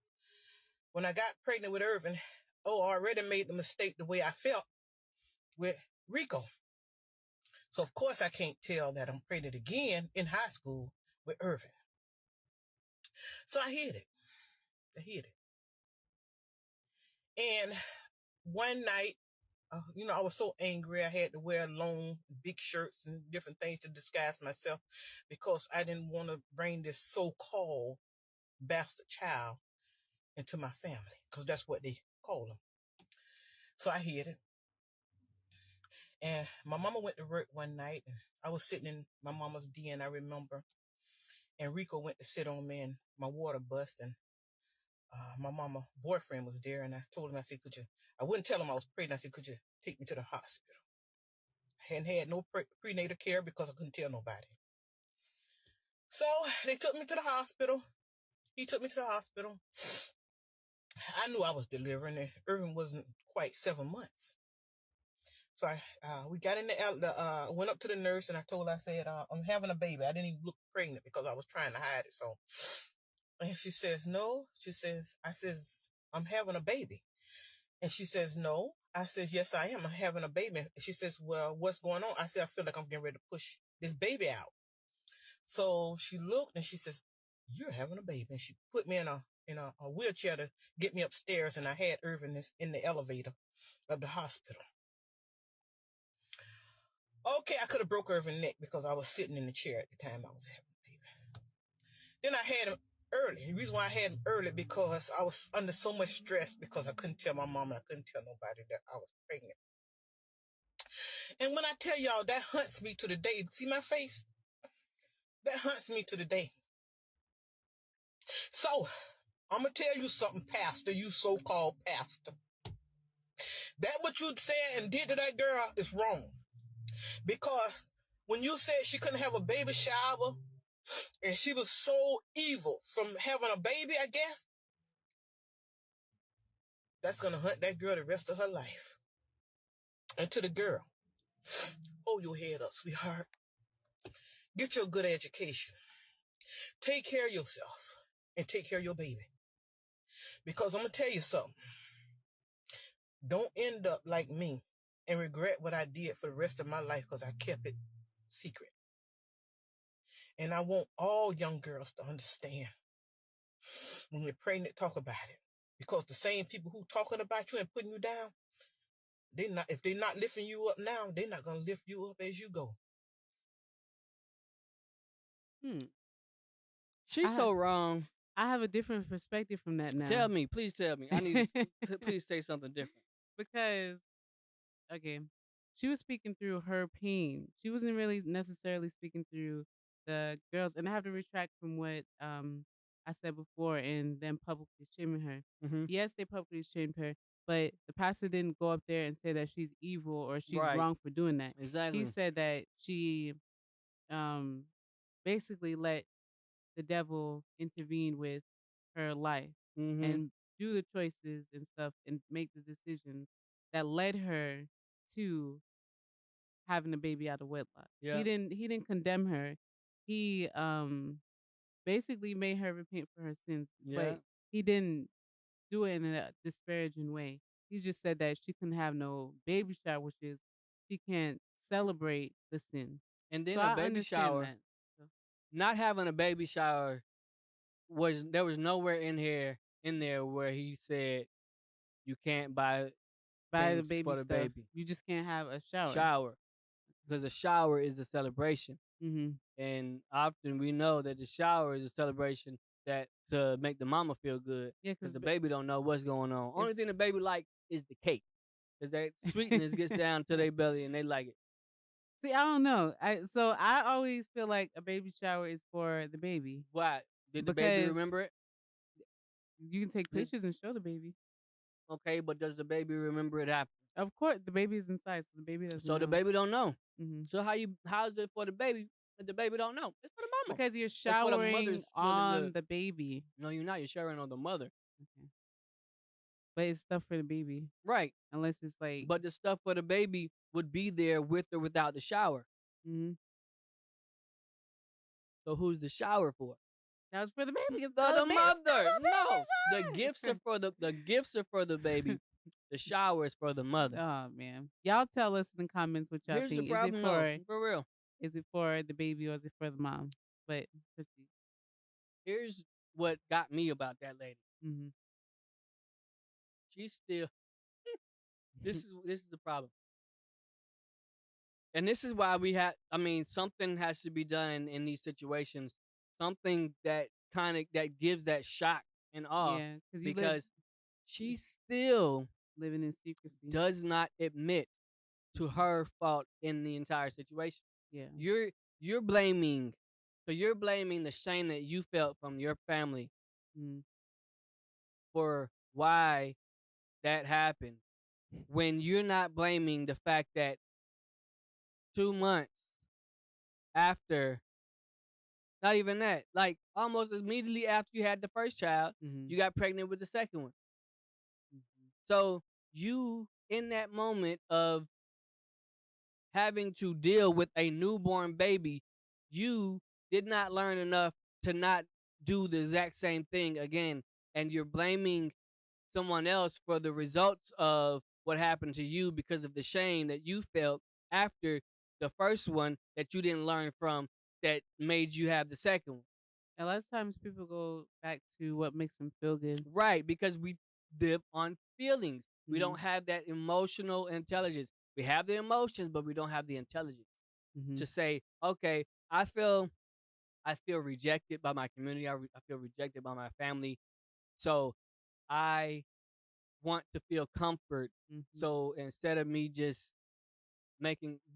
when I got pregnant with Irvin, I already made the mistake the way I felt with Rico. So of course I can't tell that I'm pregnant again in high school with Irvin. So I hid it. I hid it. And one night, I was so angry. I had to wear long, big shirts and different things to disguise myself because I didn't want to bring this so-called bastard child into my family, because that's what they call them. So I hid it. And my mama went to work one night, and I was sitting in my mama's den, I remember. And Rico went to sit on me, and my water bust, and my mama boyfriend was there, and I told him, I said, I wouldn't tell him I was pregnant. I said, could you take me to the hospital? I hadn't had no prenatal care because I couldn't tell nobody. So they took me to the hospital. He took me to the hospital. I knew I was delivering, and Irvin wasn't quite 7 months. So we got in went up to the nurse, and I told her, I said, I'm having a baby. I didn't even look pregnant because I was trying to hide it. So, and she says, no. I says, I'm having a baby. And she says, no. I said, yes, I am. I'm having a baby. She says, well, what's going on? I said, I feel like I'm getting ready to push this baby out. So she looked and she says, you're having a baby. And she put me in a wheelchair to get me upstairs. And I had Irvin in the elevator of the hospital. Okay, I could have broke Irvin's neck because I was sitting in the chair at the time I was having a baby. Then I had him early. The reason why I had him early because I was under so much stress because I couldn't tell my mama, I couldn't tell nobody that I was pregnant. And when I tell y'all, that hunts me to the day. See my face? That hunts me to the day. So, I'm going to tell you something, Pastor, you so-called pastor. That what you said and did to that girl is wrong. Because when you said she couldn't have a baby shower, and she was so evil from having a baby, I guess, that's going to hunt that girl the rest of her life. And to the girl, hold your head up, sweetheart. Get your good education. Take care of yourself and take care of your baby. Because I'm going to tell you something. Don't end up like me and regret what I did for the rest of my life because I kept it secret. And I want all young girls to understand. When you're pregnant, talk about it. Because the same people who talking about you and putting you down, if they're not lifting you up now, they're not going to lift you up as you go. She's so wrong. I have a different perspective from that now. Tell me, please tell me. I need to please say something different. Because, okay, she was speaking through her pain. She wasn't really necessarily speaking through the girls. And I have to retract from what I said before and then publicly shaming her. Mm-hmm. Yes, they publicly shamed her, but the pastor didn't go up there and say that she's evil or she's Right. wrong for doing that. Exactly. He said that she basically let the devil intervene with her life and do the choices and stuff and make the decisions that led her to having a baby out of wedlock. Yeah. He didn't condemn her. He basically made her repent for her sins, but he didn't do it in a disparaging way. He just said that she couldn't have no baby shower, which is she can't celebrate the sin. And then So a I baby understand shower. that. So. Not having a baby shower there was nowhere in there where he said you can't buy the things baby for the stuff. baby. You just can't have a shower. Shower. Because the shower is a celebration. Mm-hmm. And often we know that the shower is a celebration that to make the mama feel good. Yeah, because the baby don't know what's going on. Only thing the baby like is the cake. Because that sweetness gets down to their belly and they like it. See, I don't know. So I always feel like a baby shower is for the baby. Why? Did the baby remember it? You can take pictures and show the baby. Okay, but does the baby remember it after? Of course, the baby is inside, so the baby doesn't know. So the baby don't know. Mm-hmm. So how's it for the baby if the baby don't know? It's for the mama. Because you're showering on the baby. No, you're not. You're showering on the mother. Okay. But it's stuff for the baby. Right. Unless it's like... But the stuff for the baby would be there with or without the shower. Mm-hmm. So who's the shower for? That was for the baby. It's the mother. No, the gifts are for the baby. The shower is for the mother. Oh man, y'all tell us in the comments what y'all Here's think. the problem, for real. Is it for the baby or is it for the mom? But proceed. Here's what got me about that lady. Mm-hmm. She's still. This is the problem. And this is why something has to be done in these situations. Something that that gives that shock and awe. Yeah, because she still living in secrecy. Does not admit to her fault in the entire situation. Yeah. You're blaming the shame that you felt from your family for why that happened. When you're not blaming the fact that 2 months after, not even that, like almost immediately after you had the first child, you got pregnant with the second one. So you, in that moment of having to deal with a newborn baby, you did not learn enough to not do the exact same thing again. And you're blaming someone else for the results of what happened to you because of the shame that you felt after the first one that you didn't learn from that made you have the second one. A lot of times people go back to what makes them feel good. Right, because we live on feelings. We don't have that emotional intelligence. We have the emotions, but we don't have the intelligence to say, okay, I feel rejected by my community. I feel rejected by my family. So I want to feel comfort. So instead of me just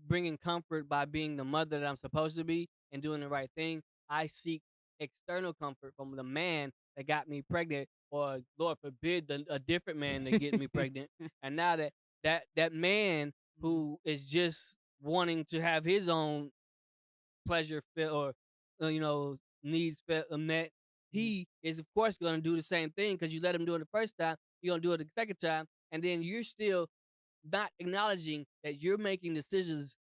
bringing comfort by being the mother that I'm supposed to be and doing the right thing, I seek external comfort from the man that got me pregnant, or Lord forbid, a different man to get me pregnant. And now that man who is just wanting to have his own pleasure or needs met, he is of course going to do the same thing because you let him do it the first time. You're going to do it the second time, and then you're still not acknowledging that you're making decisions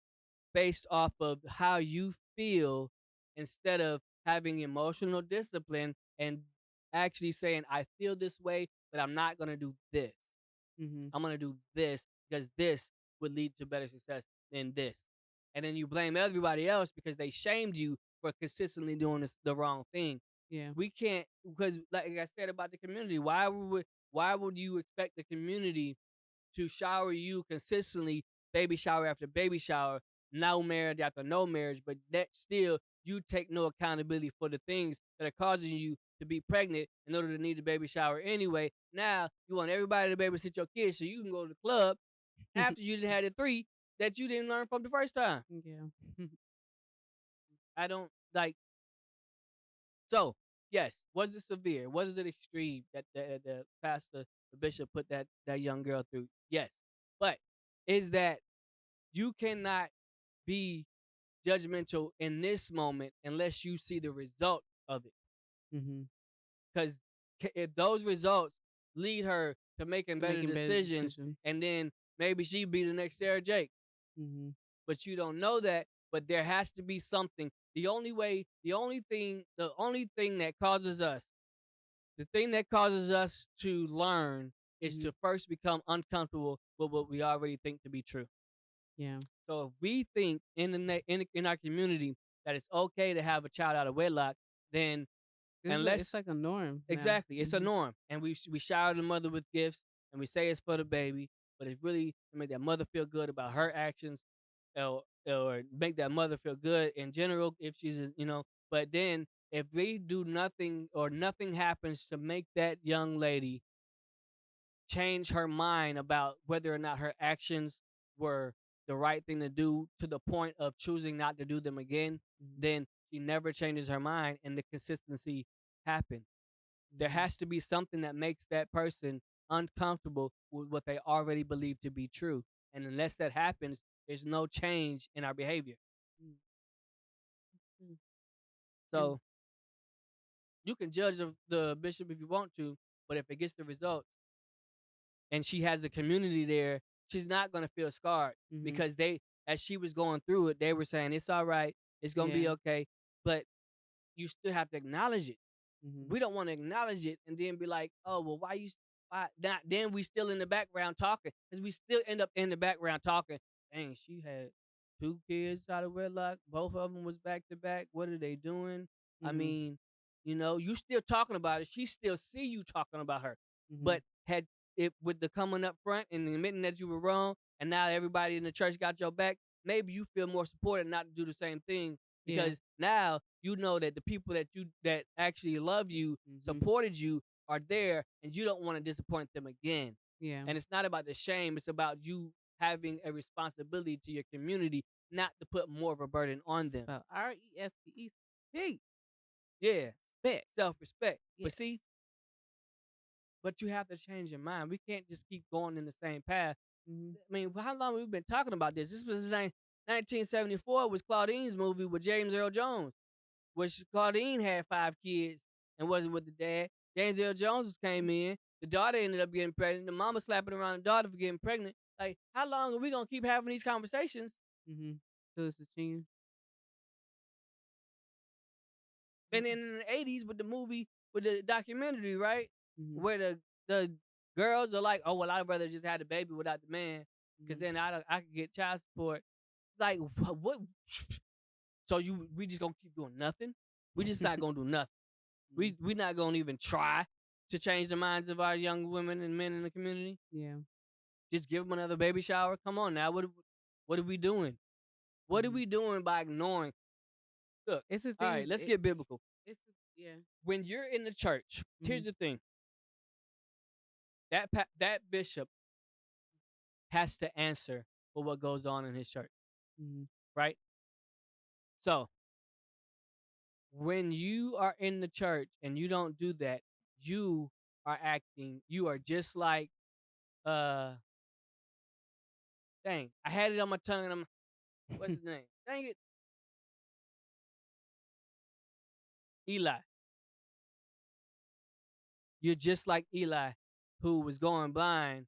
based off of how you feel instead of having emotional discipline and actually saying, I feel this way, but I'm not going to do this. I'm going to do this because this would lead to better success than this. And then you blame everybody else because they shamed you for consistently doing the wrong thing. Yeah. We can't, because like I said about the community, why would you expect the community to shower you consistently, baby shower after baby shower, no marriage after no marriage, but that still you take no accountability for the things that are causing you to be pregnant in order to need a baby shower anyway. Now you want everybody to babysit your kids so you can go to the club after you didn't have the 3 that you didn't learn from the first time. Yeah. I don't like. So yes, was it severe? Was it extreme that the pastor, the bishop, put that young girl through? Yes, but is that you cannot be judgmental in this moment unless you see the result of it. Because if those results lead her to making better decisions, and then maybe she'd be the next Sarah Jake. But you don't know that. But there has to be something. The only thing that causes us to learn is to first become uncomfortable with what we already think to be true. Yeah. So if we think in our community that it's okay to have a child out of wedlock, then it's like a norm. Exactly, it's a norm, and we shower the mother with gifts, and we say it's for the baby, but it's really to make that mother feel good about her actions, or make that mother feel good in general if she's But then if we do nothing or nothing happens to make that young lady change her mind about whether or not her actions were the right thing to do to the point of choosing not to do them again, then she never changes her mind and the consistency happens. There has to be something that makes that person uncomfortable with what they already believe to be true. And unless that happens, there's no change in our behavior. So you can judge the bishop if you want to, but if it gets the result and she has a community there, she's not going to feel scarred because as she was going through it, they were saying, it's all right, it's going to be okay. But you still have to acknowledge it. We don't want to acknowledge it and then be like, oh, well, why not? Then we still in the background talking, because we still end up in the background talking. Dang, she had 2 kids out of wedlock. Both of them was back to back. What are they doing? I mean, you still talking about it. She still see you talking about her. But had it with the coming up front and admitting that you were wrong, and now everybody in the church got your back, maybe you feel more supported not to do the same thing. Because now you know that the people that actually love you, supported you, are there, and you don't want to disappoint them again. Yeah. And it's not about the shame; it's about you having a responsibility to your community, not to put more of a burden on them. RESPECT. Yeah, self-respect. Yes. But see, you have to change your mind. We can't just keep going in the same path. I mean, how long have we been talking about this? This was 1974 was Claudine's movie with James Earl Jones, which Claudine had 5 kids and wasn't with the dad. James Earl Jones came in. The daughter ended up getting pregnant. The mama slapping around the daughter for getting pregnant. Like, how long are we going to keep having these conversations? Till it's a change. And then in the 80s with the movie, with the documentary, right? Where the Girls are like, oh well, I'd rather just have the baby without the man, because then I could get child support. It's like what? So we just gonna keep doing nothing? We just not gonna do nothing. We not gonna even try to change the minds of our young women and men in the community. Yeah. Just give them another baby shower. Come on now, what are we doing? What are we doing by ignoring? Look, it's all right, let's get biblical. Yeah. When you're in the church, here's the thing. That bishop has to answer for what goes on in his church, right? So when you are in the church and you don't do that, you are just like, dang, I had it on my tongue and what's his name? Dang it. Eli. You're just like Eli, who was going blind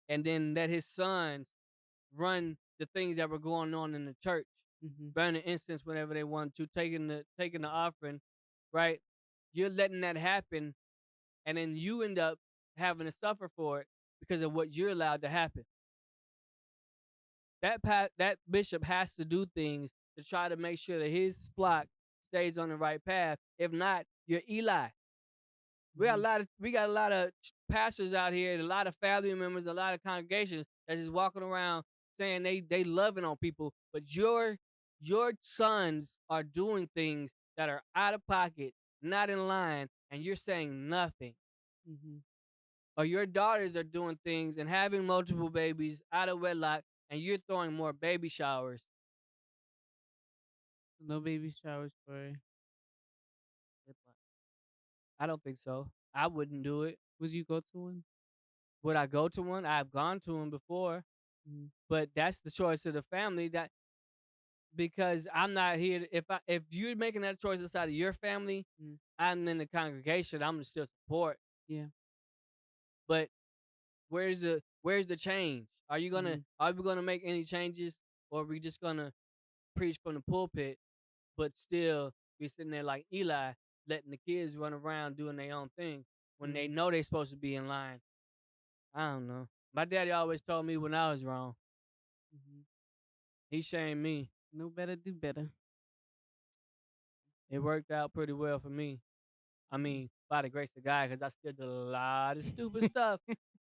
and then let his sons run the things that were going on in the church, burning incense whenever they want to, taking the offering, right? You're letting that happen, and then you end up having to suffer for it because of what you're allowed to happen. That bishop has to do things to try to make sure that his flock stays on the right path. If not, you're Eli. We got a lot of pastors out here, a lot of family members, a lot of congregations that's just walking around saying they loving on people, but your sons are doing things that are out of pocket, not in line, and you're saying nothing. Or your daughters are doing things and having multiple babies out of wedlock, and you're throwing more baby showers. No baby showers for wedlock. I don't think so. I wouldn't do it. Would you go to one? Would I go to one? I've gone to one before, but that's the choice of the family. Because I'm not here. If you're making that choice inside of your family, I'm in the congregation. I'm gonna still support. Yeah. But where's the change? Are we gonna make any changes, or are we just gonna preach from the pulpit, but still be sitting there like Eli, letting the kids run around doing their own thing when they know they're supposed to be in line? I don't know. My daddy always told me when I was wrong. He shamed me. Know better, do better. It worked out pretty well for me. I mean, by the grace of God, because I still did a lot of stupid stuff.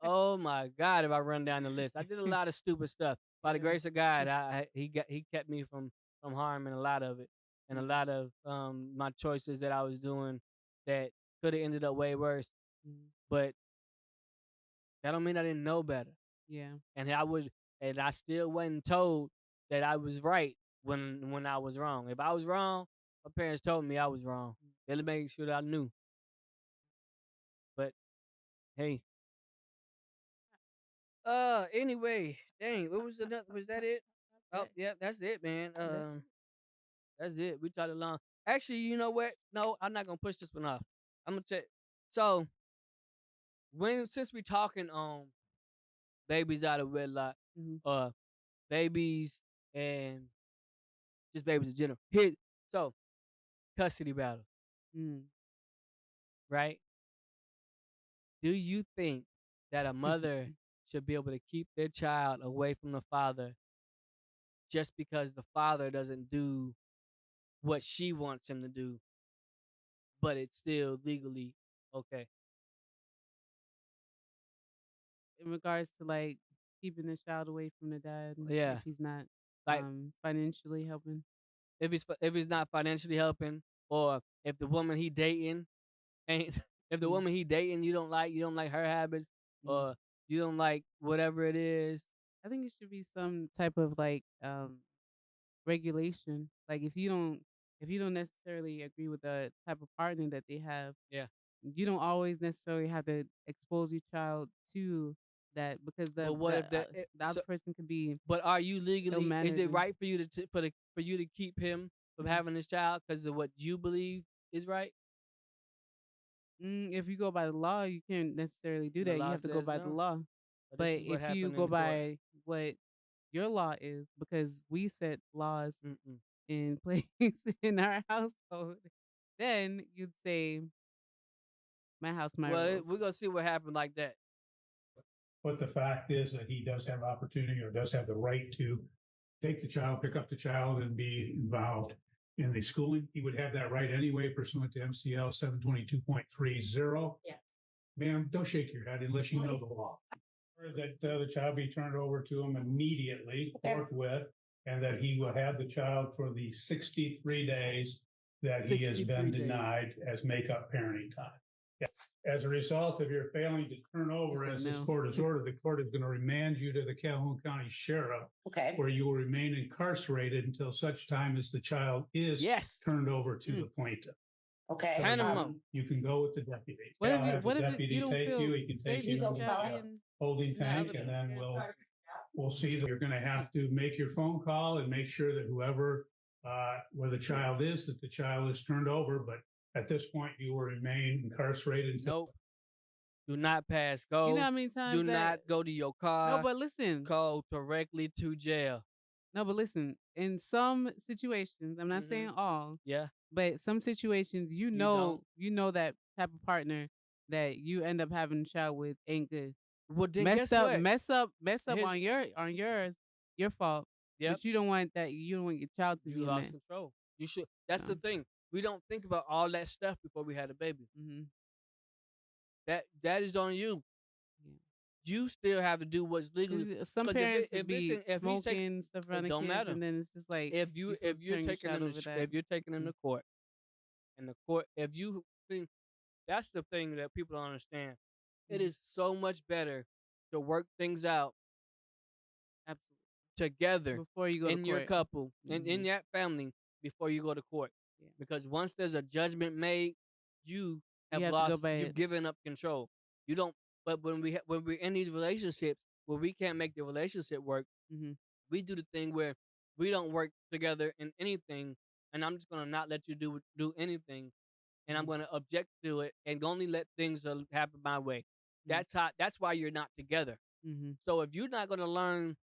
Oh my God! If I run down the list, I did a lot of stupid stuff. By the grace of God, he kept me from harming a lot of it, and a lot of my choices that I was doing that could have ended up way worse. But that don't mean I didn't know better. Yeah. And I still wasn't told that I was right when I was wrong. If I was wrong, my parents told me I was wrong. They'll make sure that I knew. But hey. Anyway, dang, what was that it? Oh, yeah, that's it, man. That's it. We talked long. Actually, you know what? No, I'm not gonna push this one off. I'm gonna tell. So, since we talking on babies out of wedlock, babies and just babies in general. So custody battle, right? Do you think that a mother should be able to keep their child away from the father just because the father doesn't do what she wants him to do, but it's still legally okay? In regards to like keeping the child away from the dad, Yeah. if he's not Like, financially helping. If he's not financially helping, or if the woman he dating ain't, if the woman he dating you don't like her habits, or you don't like whatever it is. I think it should be some type of like regulation. Like if you don't necessarily agree with the type of partner that they have, Yeah. you don't always necessarily have to expose your child to that, because the other person could be. But are you legally? Is it and- right for you for you to keep him from having this child because of what you believe is right? If you go by the law, you can't necessarily do The that. You law have to go says by the no. law. But But this is what if happened you in go the court. by what your law is, because we set laws in place in our household, then you'd say my house, my rules. We're gonna see what happened like that. But the fact is that he does have opportunity or does have the right to take the child, pick up the child, and be involved in the schooling. He would have that right anyway, pursuant to MCL 722.30. Yes. Ma'am, don't shake your head unless you know the law. That the child be turned over to him immediately, forthwith, and that he will have the child for the 63 days that he has been denied as make-up parenting time. Yeah. As a result of your failing to turn over, as this court has ordered, the court is going to remand you to the Calhoun County Sheriff, where you will remain incarcerated until such time as the child is turned over to the plaintiff. Okay. So you can go with the deputy. What I'll if have the deputy you don't take feel you? He can take safe you with to the child the being holding tank, and then we'll see that you're going to have to make your phone call and make sure that whoever where the child is, that the child is turned over. But at this point, you will remain incarcerated. Nope. Do not pass go. You know how many times Do not go to your car. No, but listen. Go directly to jail. No, but listen. In some situations, I'm not saying all. Yeah. But some situations, you know that type of partner that you end up having a child with ain't good. Well, then mess guess up what? on your fault. Yep. But you don't want your child to be You in lost that. control. You should. That's the thing. We don't think about all that stuff before we had a baby. That is on you. You still have to do what's legally. Some parents be smoking stuff around the don't kids, matter. and then it's just like if you're taking them to court, and the court, if you think that's the thing that people don't understand, it is so much better to work things out, absolutely, together before you go in to your court. couple and in that family before you go to court. Yeah. Because once there's a judgment made, you have to lost. go by You've it. given up control. You don't. But when we're in these relationships where we can't make the relationship work, we do the thing where we don't work together in anything, and I'm just gonna not let you do anything, and I'm gonna object to it and only let things happen my way. That's why you're not together. So if you're not gonna learn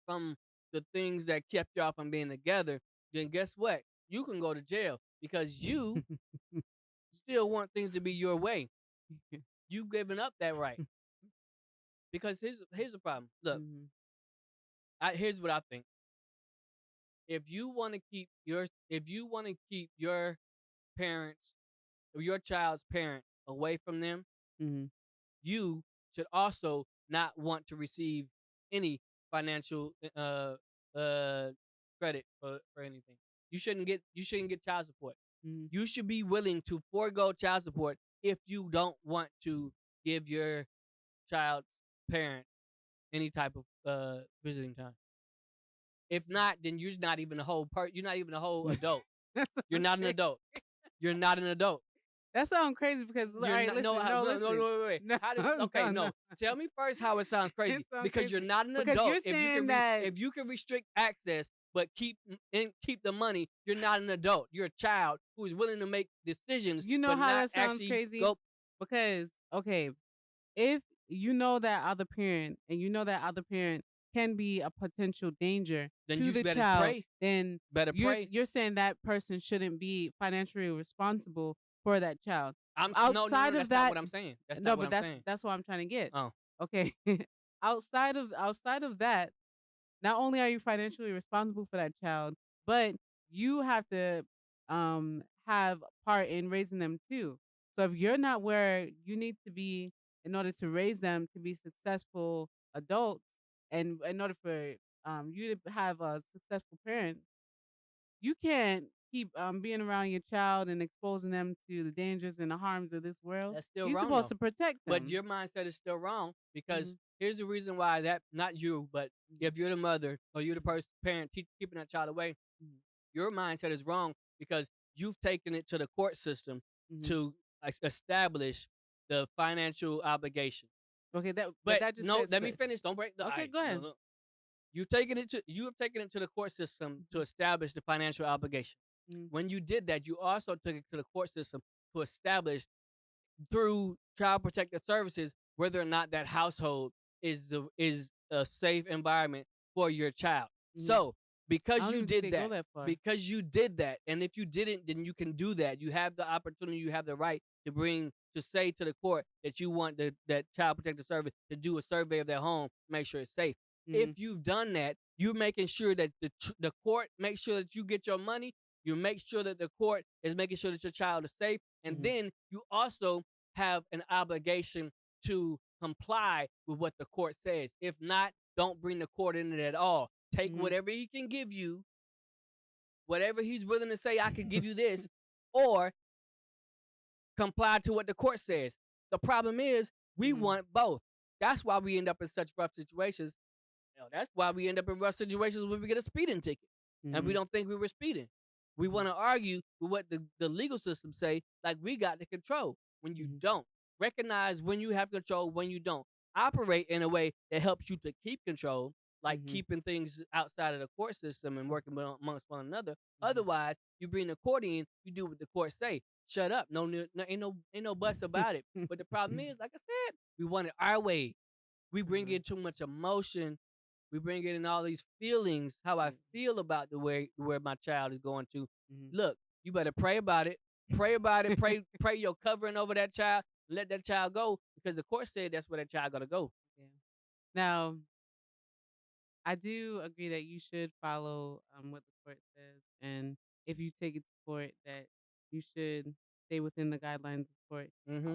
from the things that kept y'all from being together, then guess what? You can go to jail because you still want things to be your way. You've given up that right. Because here's the problem. Look, here's what I think. If you want to keep your parents or your child's parent away from them, you should also not want to receive any financial credit for anything. You shouldn't get child support. You should be willing to forego child support if you don't want to give your child's parent any type of visiting time. If not, then you're not even a whole you're not even a whole adult. You're not an adult. You're not an adult. That sounds crazy because listen. No. Tell me first how it sounds crazy because you're not an Because adult. you're saying If you can restrict access but keep the money, you're not an adult. You're a child who is willing to make decisions. You know but how not that sounds actually crazy? Go, Because if you know that other parent and you know that other parent can be a potential danger Then to you the better child, pray. then pray. you're saying that person shouldn't be financially responsible for that child. No, Outside that's of not that, what I'm saying. That's no, not what but I'm saying. that's what I'm trying to get. Oh. Okay. outside of that, not only are you financially responsible for that child, but you have to have a part in raising them too. So if you're not where you need to be in order to raise them to be successful adults, and in order for you to have a successful parent, you can't keep being around your child and exposing them to the dangers and the harms of this world. That's still You're wrong. supposed though. to protect them. But your mindset is still wrong because here's the reason why not you, but if you're the mother or you're the parent keeping that child away, your mindset is wrong because you've taken it to the court system to establish the financial obligation. Okay, that just no. says Let me finish. Don't break the. Okay, go ahead. No. You have taken it to the court system to establish the financial obligation. When you did that, you also took it to the court system to establish through Child Protective Services whether or not that household is a safe environment for your child. So because you did that. Because you did that, and if you didn't, then you can do that. You have the opportunity, you have the right to say to the court that you want that Child Protective Service to do a survey of their home, make sure it's safe. If you've done that, you're making sure that the court makes sure that you get your money. You make sure that the court is making sure that your child is safe, and then you also have an obligation to comply with what the court says. If not, don't bring the court in it at all. Take whatever he can give you, whatever he's willing to say, I can give you this, or comply to what the court says. The problem is we want both. That's why we end up in such rough situations. That's why we end up in rough situations when we get a speeding ticket and we don't think we were speeding. We want to argue with what the legal system say, like we got the control when you don't. Recognize when you have control, when you don't. Operate in a way that helps you to keep control, like keeping things outside of the court system and working amongst one another. Otherwise, you bring the court in, you do what the court say. Shut up. Ain't no buts about it. But the problem is, like I said, we want it our way. We bring in too much emotion. We bring in all these feelings, how I feel about the way where my child is going to. Look, you better pray about it. Pray about it. Pray your covering over that child. Let that child go, because the court said that's where that child gonna go. Yeah. Now, I do agree that you should follow what the court says, and if you take it to court, that you should stay within the guidelines of court.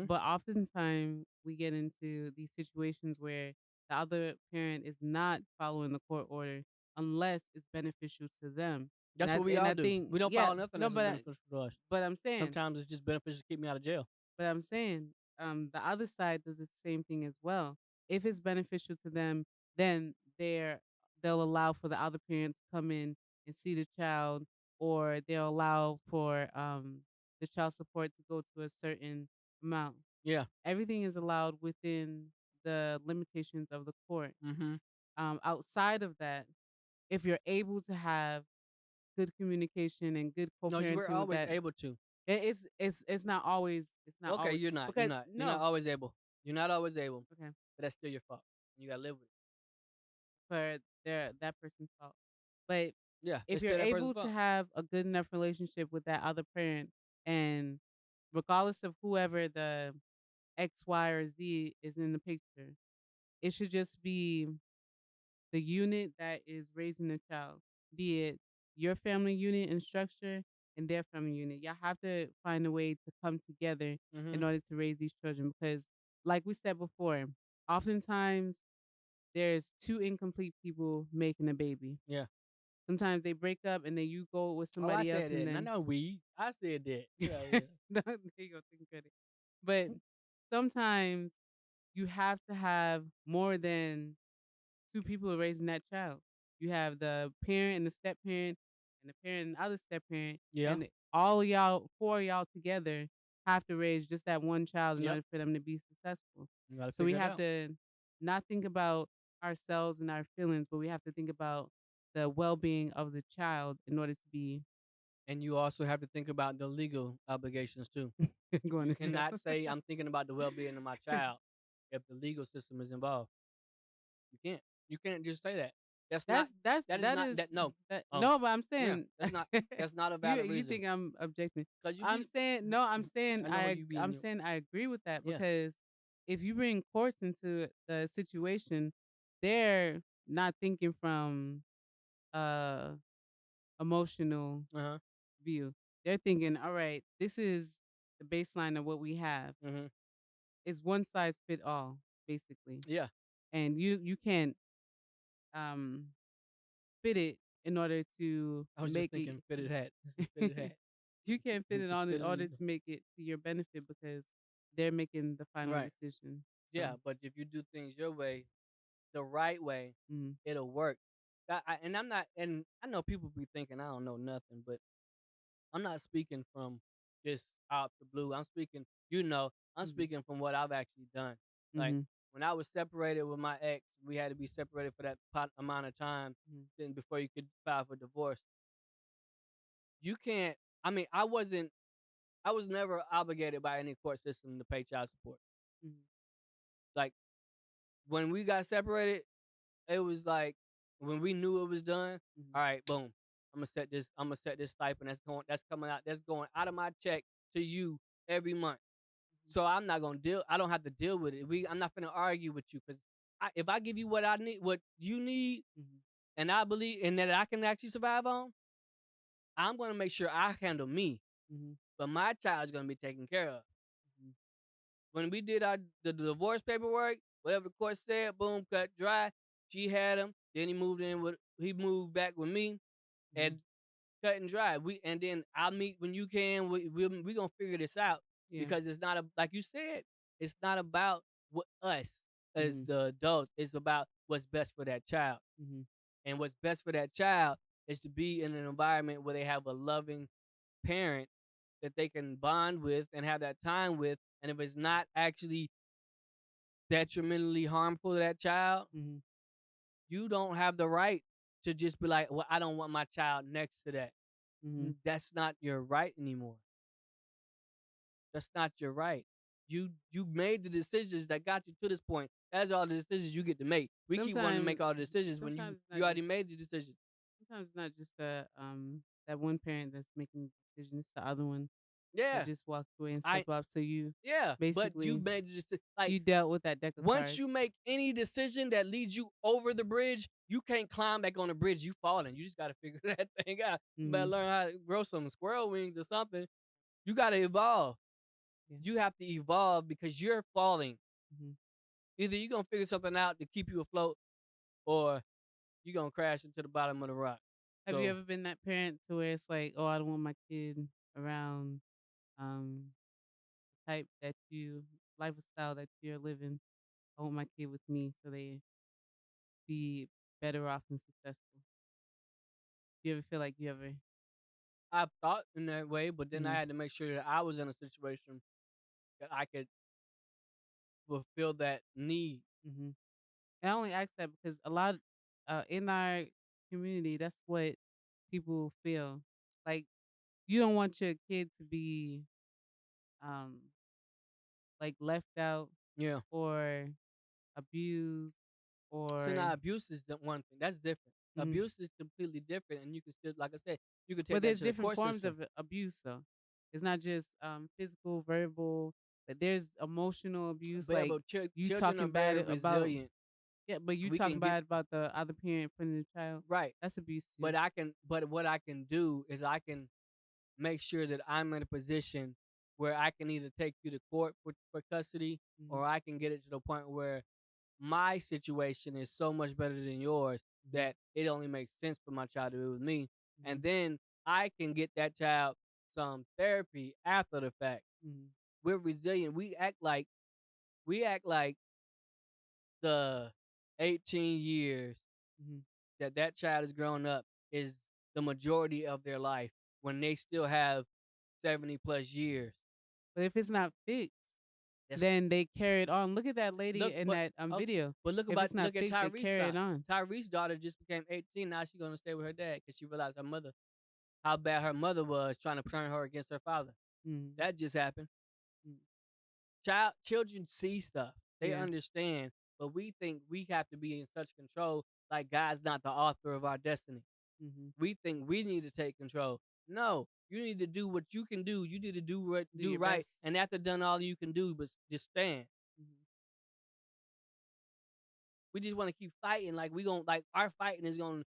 But oftentimes we get into these situations where the other parent is not following the court order unless it's beneficial to them. That's what we all do. We don't follow nothing that's beneficial to us. But I'm saying sometimes it's just beneficial to keep me out of jail. But I'm saying the other side does the same thing as well. If it's beneficial to them, then they'll allow for the other parent to come in and see the child, or they'll allow for the child support to go to a certain amount. Yeah. Everything is allowed within the limitations of the court. Outside of that, if you're able to have good communication and good co-parenting, No, you were always able to. It's not always. It's not. Okay, always, you're not. Because, You're not. You're not always able. You're not always able. Okay. But that's still your fault. You gotta live with it. For that person's fault. But yeah, if you're able to have a good enough relationship with that other parent, and regardless of whoever the X, Y, or Z is in the picture, it should just be the unit that is raising the child, be it your family unit and structure and their family unit. Y'all have to find a way to come together in order to raise these children, because like we said before, oftentimes there's two incomplete people making a baby. Yeah. Sometimes they break up and then you go with somebody else. And then I know I said that. Yeah. There you go, taking credit. But sometimes you have to have more than two people raising that child. You have the parent and the step parent, and the parent and the other step parent. Yeah. And all of y'all, four of y'all together, have to raise just that one child in order for them to be successful. So we have to not think about ourselves and our feelings, but we have to think about the well-being of the child in order to be. And you also have to think about the legal obligations too. You cannot say I'm thinking about the well-being of my child if the legal system is involved. You can't. You can't just say that. No. No, but I'm saying that's not a valid reason. You think I'm objecting? I'm saying I agree with that, because if you bring courts into the situation, they're not thinking from emotional view. They're thinking, all right, this is the baseline of what we have. It's one size fit all, basically. Yeah. And you can't fit it in order to I was make just thinking it. fitted hat. This is fitted hat. You can't fit it on in order to make it to your benefit, because they're making the final decision. So. Yeah, but if you do things your way, the right way, it'll work. And I know people be thinking I don't know nothing, but I'm not speaking from just out the blue. I'm speaking, I'm speaking from what I've actually done. Like when I was separated with my ex, we had to be separated for that amount of time then before you could file for divorce. You can't. I mean, I was never obligated by any court system to pay child support. Like when we got separated, it was like when we knew it was done, all right, boom. I'm gonna set this stipend that's going out of my check to you every month. So I'm not gonna I don't have to deal with it. I'm not gonna argue with you because if I give you what I need, what you need, and I believe and that I can actually survive on, I'm gonna make sure I handle me. But my child's gonna be taken care of. When we did the divorce paperwork, whatever the court said, boom, cut dry. She had him. Then he moved back with me, and cut and dry. And then I'll meet when you can. We gonna figure this out because it's not like you said. It's not about what us as the adults. It's about what's best for that child. And what's best for that child is to be in an environment where they have a loving parent that they can bond with and have that time with. And if it's not actually detrimentally harmful to that child, you don't have the right to just be like, well, I don't want my child next to that. That's not your right anymore. That's not your right. You made the decisions that got you to this point. That's all the decisions you get to make. We keep wanting to make all the decisions when you already made the decision. Sometimes it's not just that one parent that's making decisions. It's the other one. Yeah, that just walked away and stepped up. So you, basically, but you made the decision. Like you dealt with that deck of once cards. you make any decision that leads you over the bridge, you can't climb back on the bridge. You falling. You just got to figure that thing out. You better learn how to grow some squirrel wings or something. You got to evolve. You have to evolve because you're falling. Either you're going to figure something out to keep you afloat or you're going to crash into the bottom of the rock. Have you ever been that parent to where it's like, oh, I don't want my kid around type that lifestyle that you're living. I want my kid with me so they be better off and successful. Do you ever feel like you ever? I've thought in that way, but then I had to make sure that I was in a situation that I could fulfill that need. I only ask that because a lot in our community, that's what people feel. Like you don't want your kid to be like left out, or abused, or so now abuse is the one thing that's different. Abuse is completely different, and you can still, like I said, you can take. But that there's to the different court forms system. of abuse, though. It's not just physical, verbal, but there's emotional abuse. But, like you children talking are bad very about. resilient. Yeah, but you We talking can get- bad about the other parent in front of the child. Right. That's abuse too. But what I can do is I can make sure that I'm in a position where I can either take you to court for custody, or I can get it to the point where my situation is so much better than yours that it only makes sense for my child to be with me. And then I can get that child some therapy after the fact. We're resilient. We act like the 18 years that child is growing up is the majority of their life when they still have 70 plus years. But if it's not fixed, then they carry it on. Look at that lady in that video. But look if it's not at fixed, they Tyrese's carry it son. on. Tyrese's daughter just became 18. Now she's gonna stay with her dad because she realized how bad her mother was trying to turn her against her father. That just happened. Children see stuff. They understand, but we think we have to be in such control. Like God's not the author of our destiny. We think we need to take control. No, you need to do what you can do. You need to do right, best. and after done all you can do, but just stand. We just want to keep fighting. Like our fighting is gonna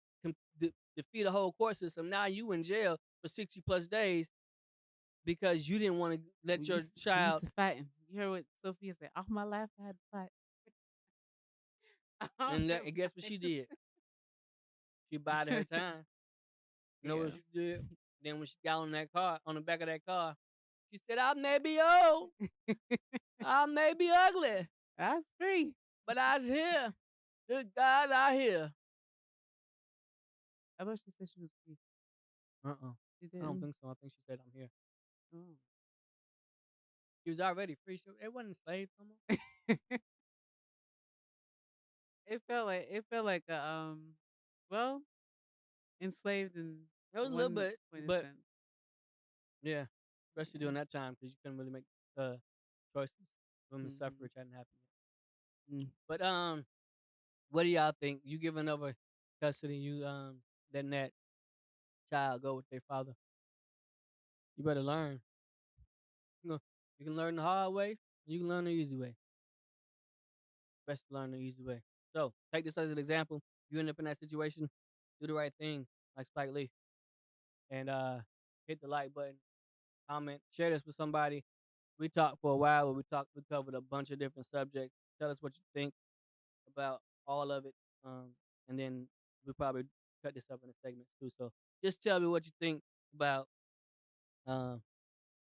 defeat the whole court system. Now you in jail for 60 plus days because you didn't want to let your child fighting. You heard what Sophia said? All my life I had to fight. and guess what she did? She bided her time. You know what she did? Then when she got on the back of that car, she said, I may be old. I may be ugly. I was free. But I was here. Good God, I here. I thought she said she was free. She I didn't. don't think so. I think she said, I'm here. Oh. She was already free. It wasn't enslaved no more. It felt like a well, enslaved in it was a little bit, but sense. Yeah, especially during that time because you couldn't really make choices. Women's suffrage hadn't happened yet. But what do y'all think? You giving over custody, you letting that child go with their father. You better learn. You can learn the hard way. You can learn the easy way. Best to learn the easy way. So take this as an example. You end up in that situation, do the right thing, like Spike Lee, and hit the like button, comment, share this with somebody. We talked for a while. We covered a bunch of different subjects. Tell us what you think about all of it, and then we probably cut this up in segments too. So just tell me what you think about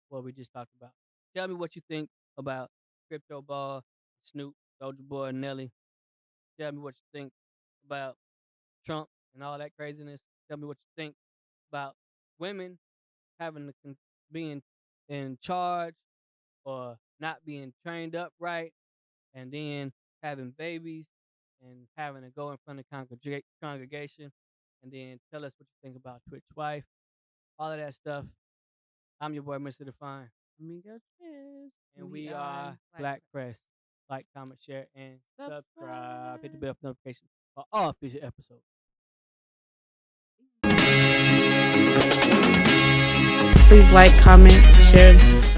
what we just talked about. Tell me what you think about Crypto Ball, SNooP, Solja Boy, Nelly. Tell me what you think about Trump and all that craziness. Tell me what you think about women having to being in charge or not being trained up right, and then having babies and having to go in front of congregation, and then tell us what you think about Twitch wife, all of that stuff. I'm your boy, Mr. Define. Amigo Cheers. And we are Black Press. Like, comment, share, and subscribe. Hit the bell for notifications for all future episodes. Please like, comment, share, and subscribe.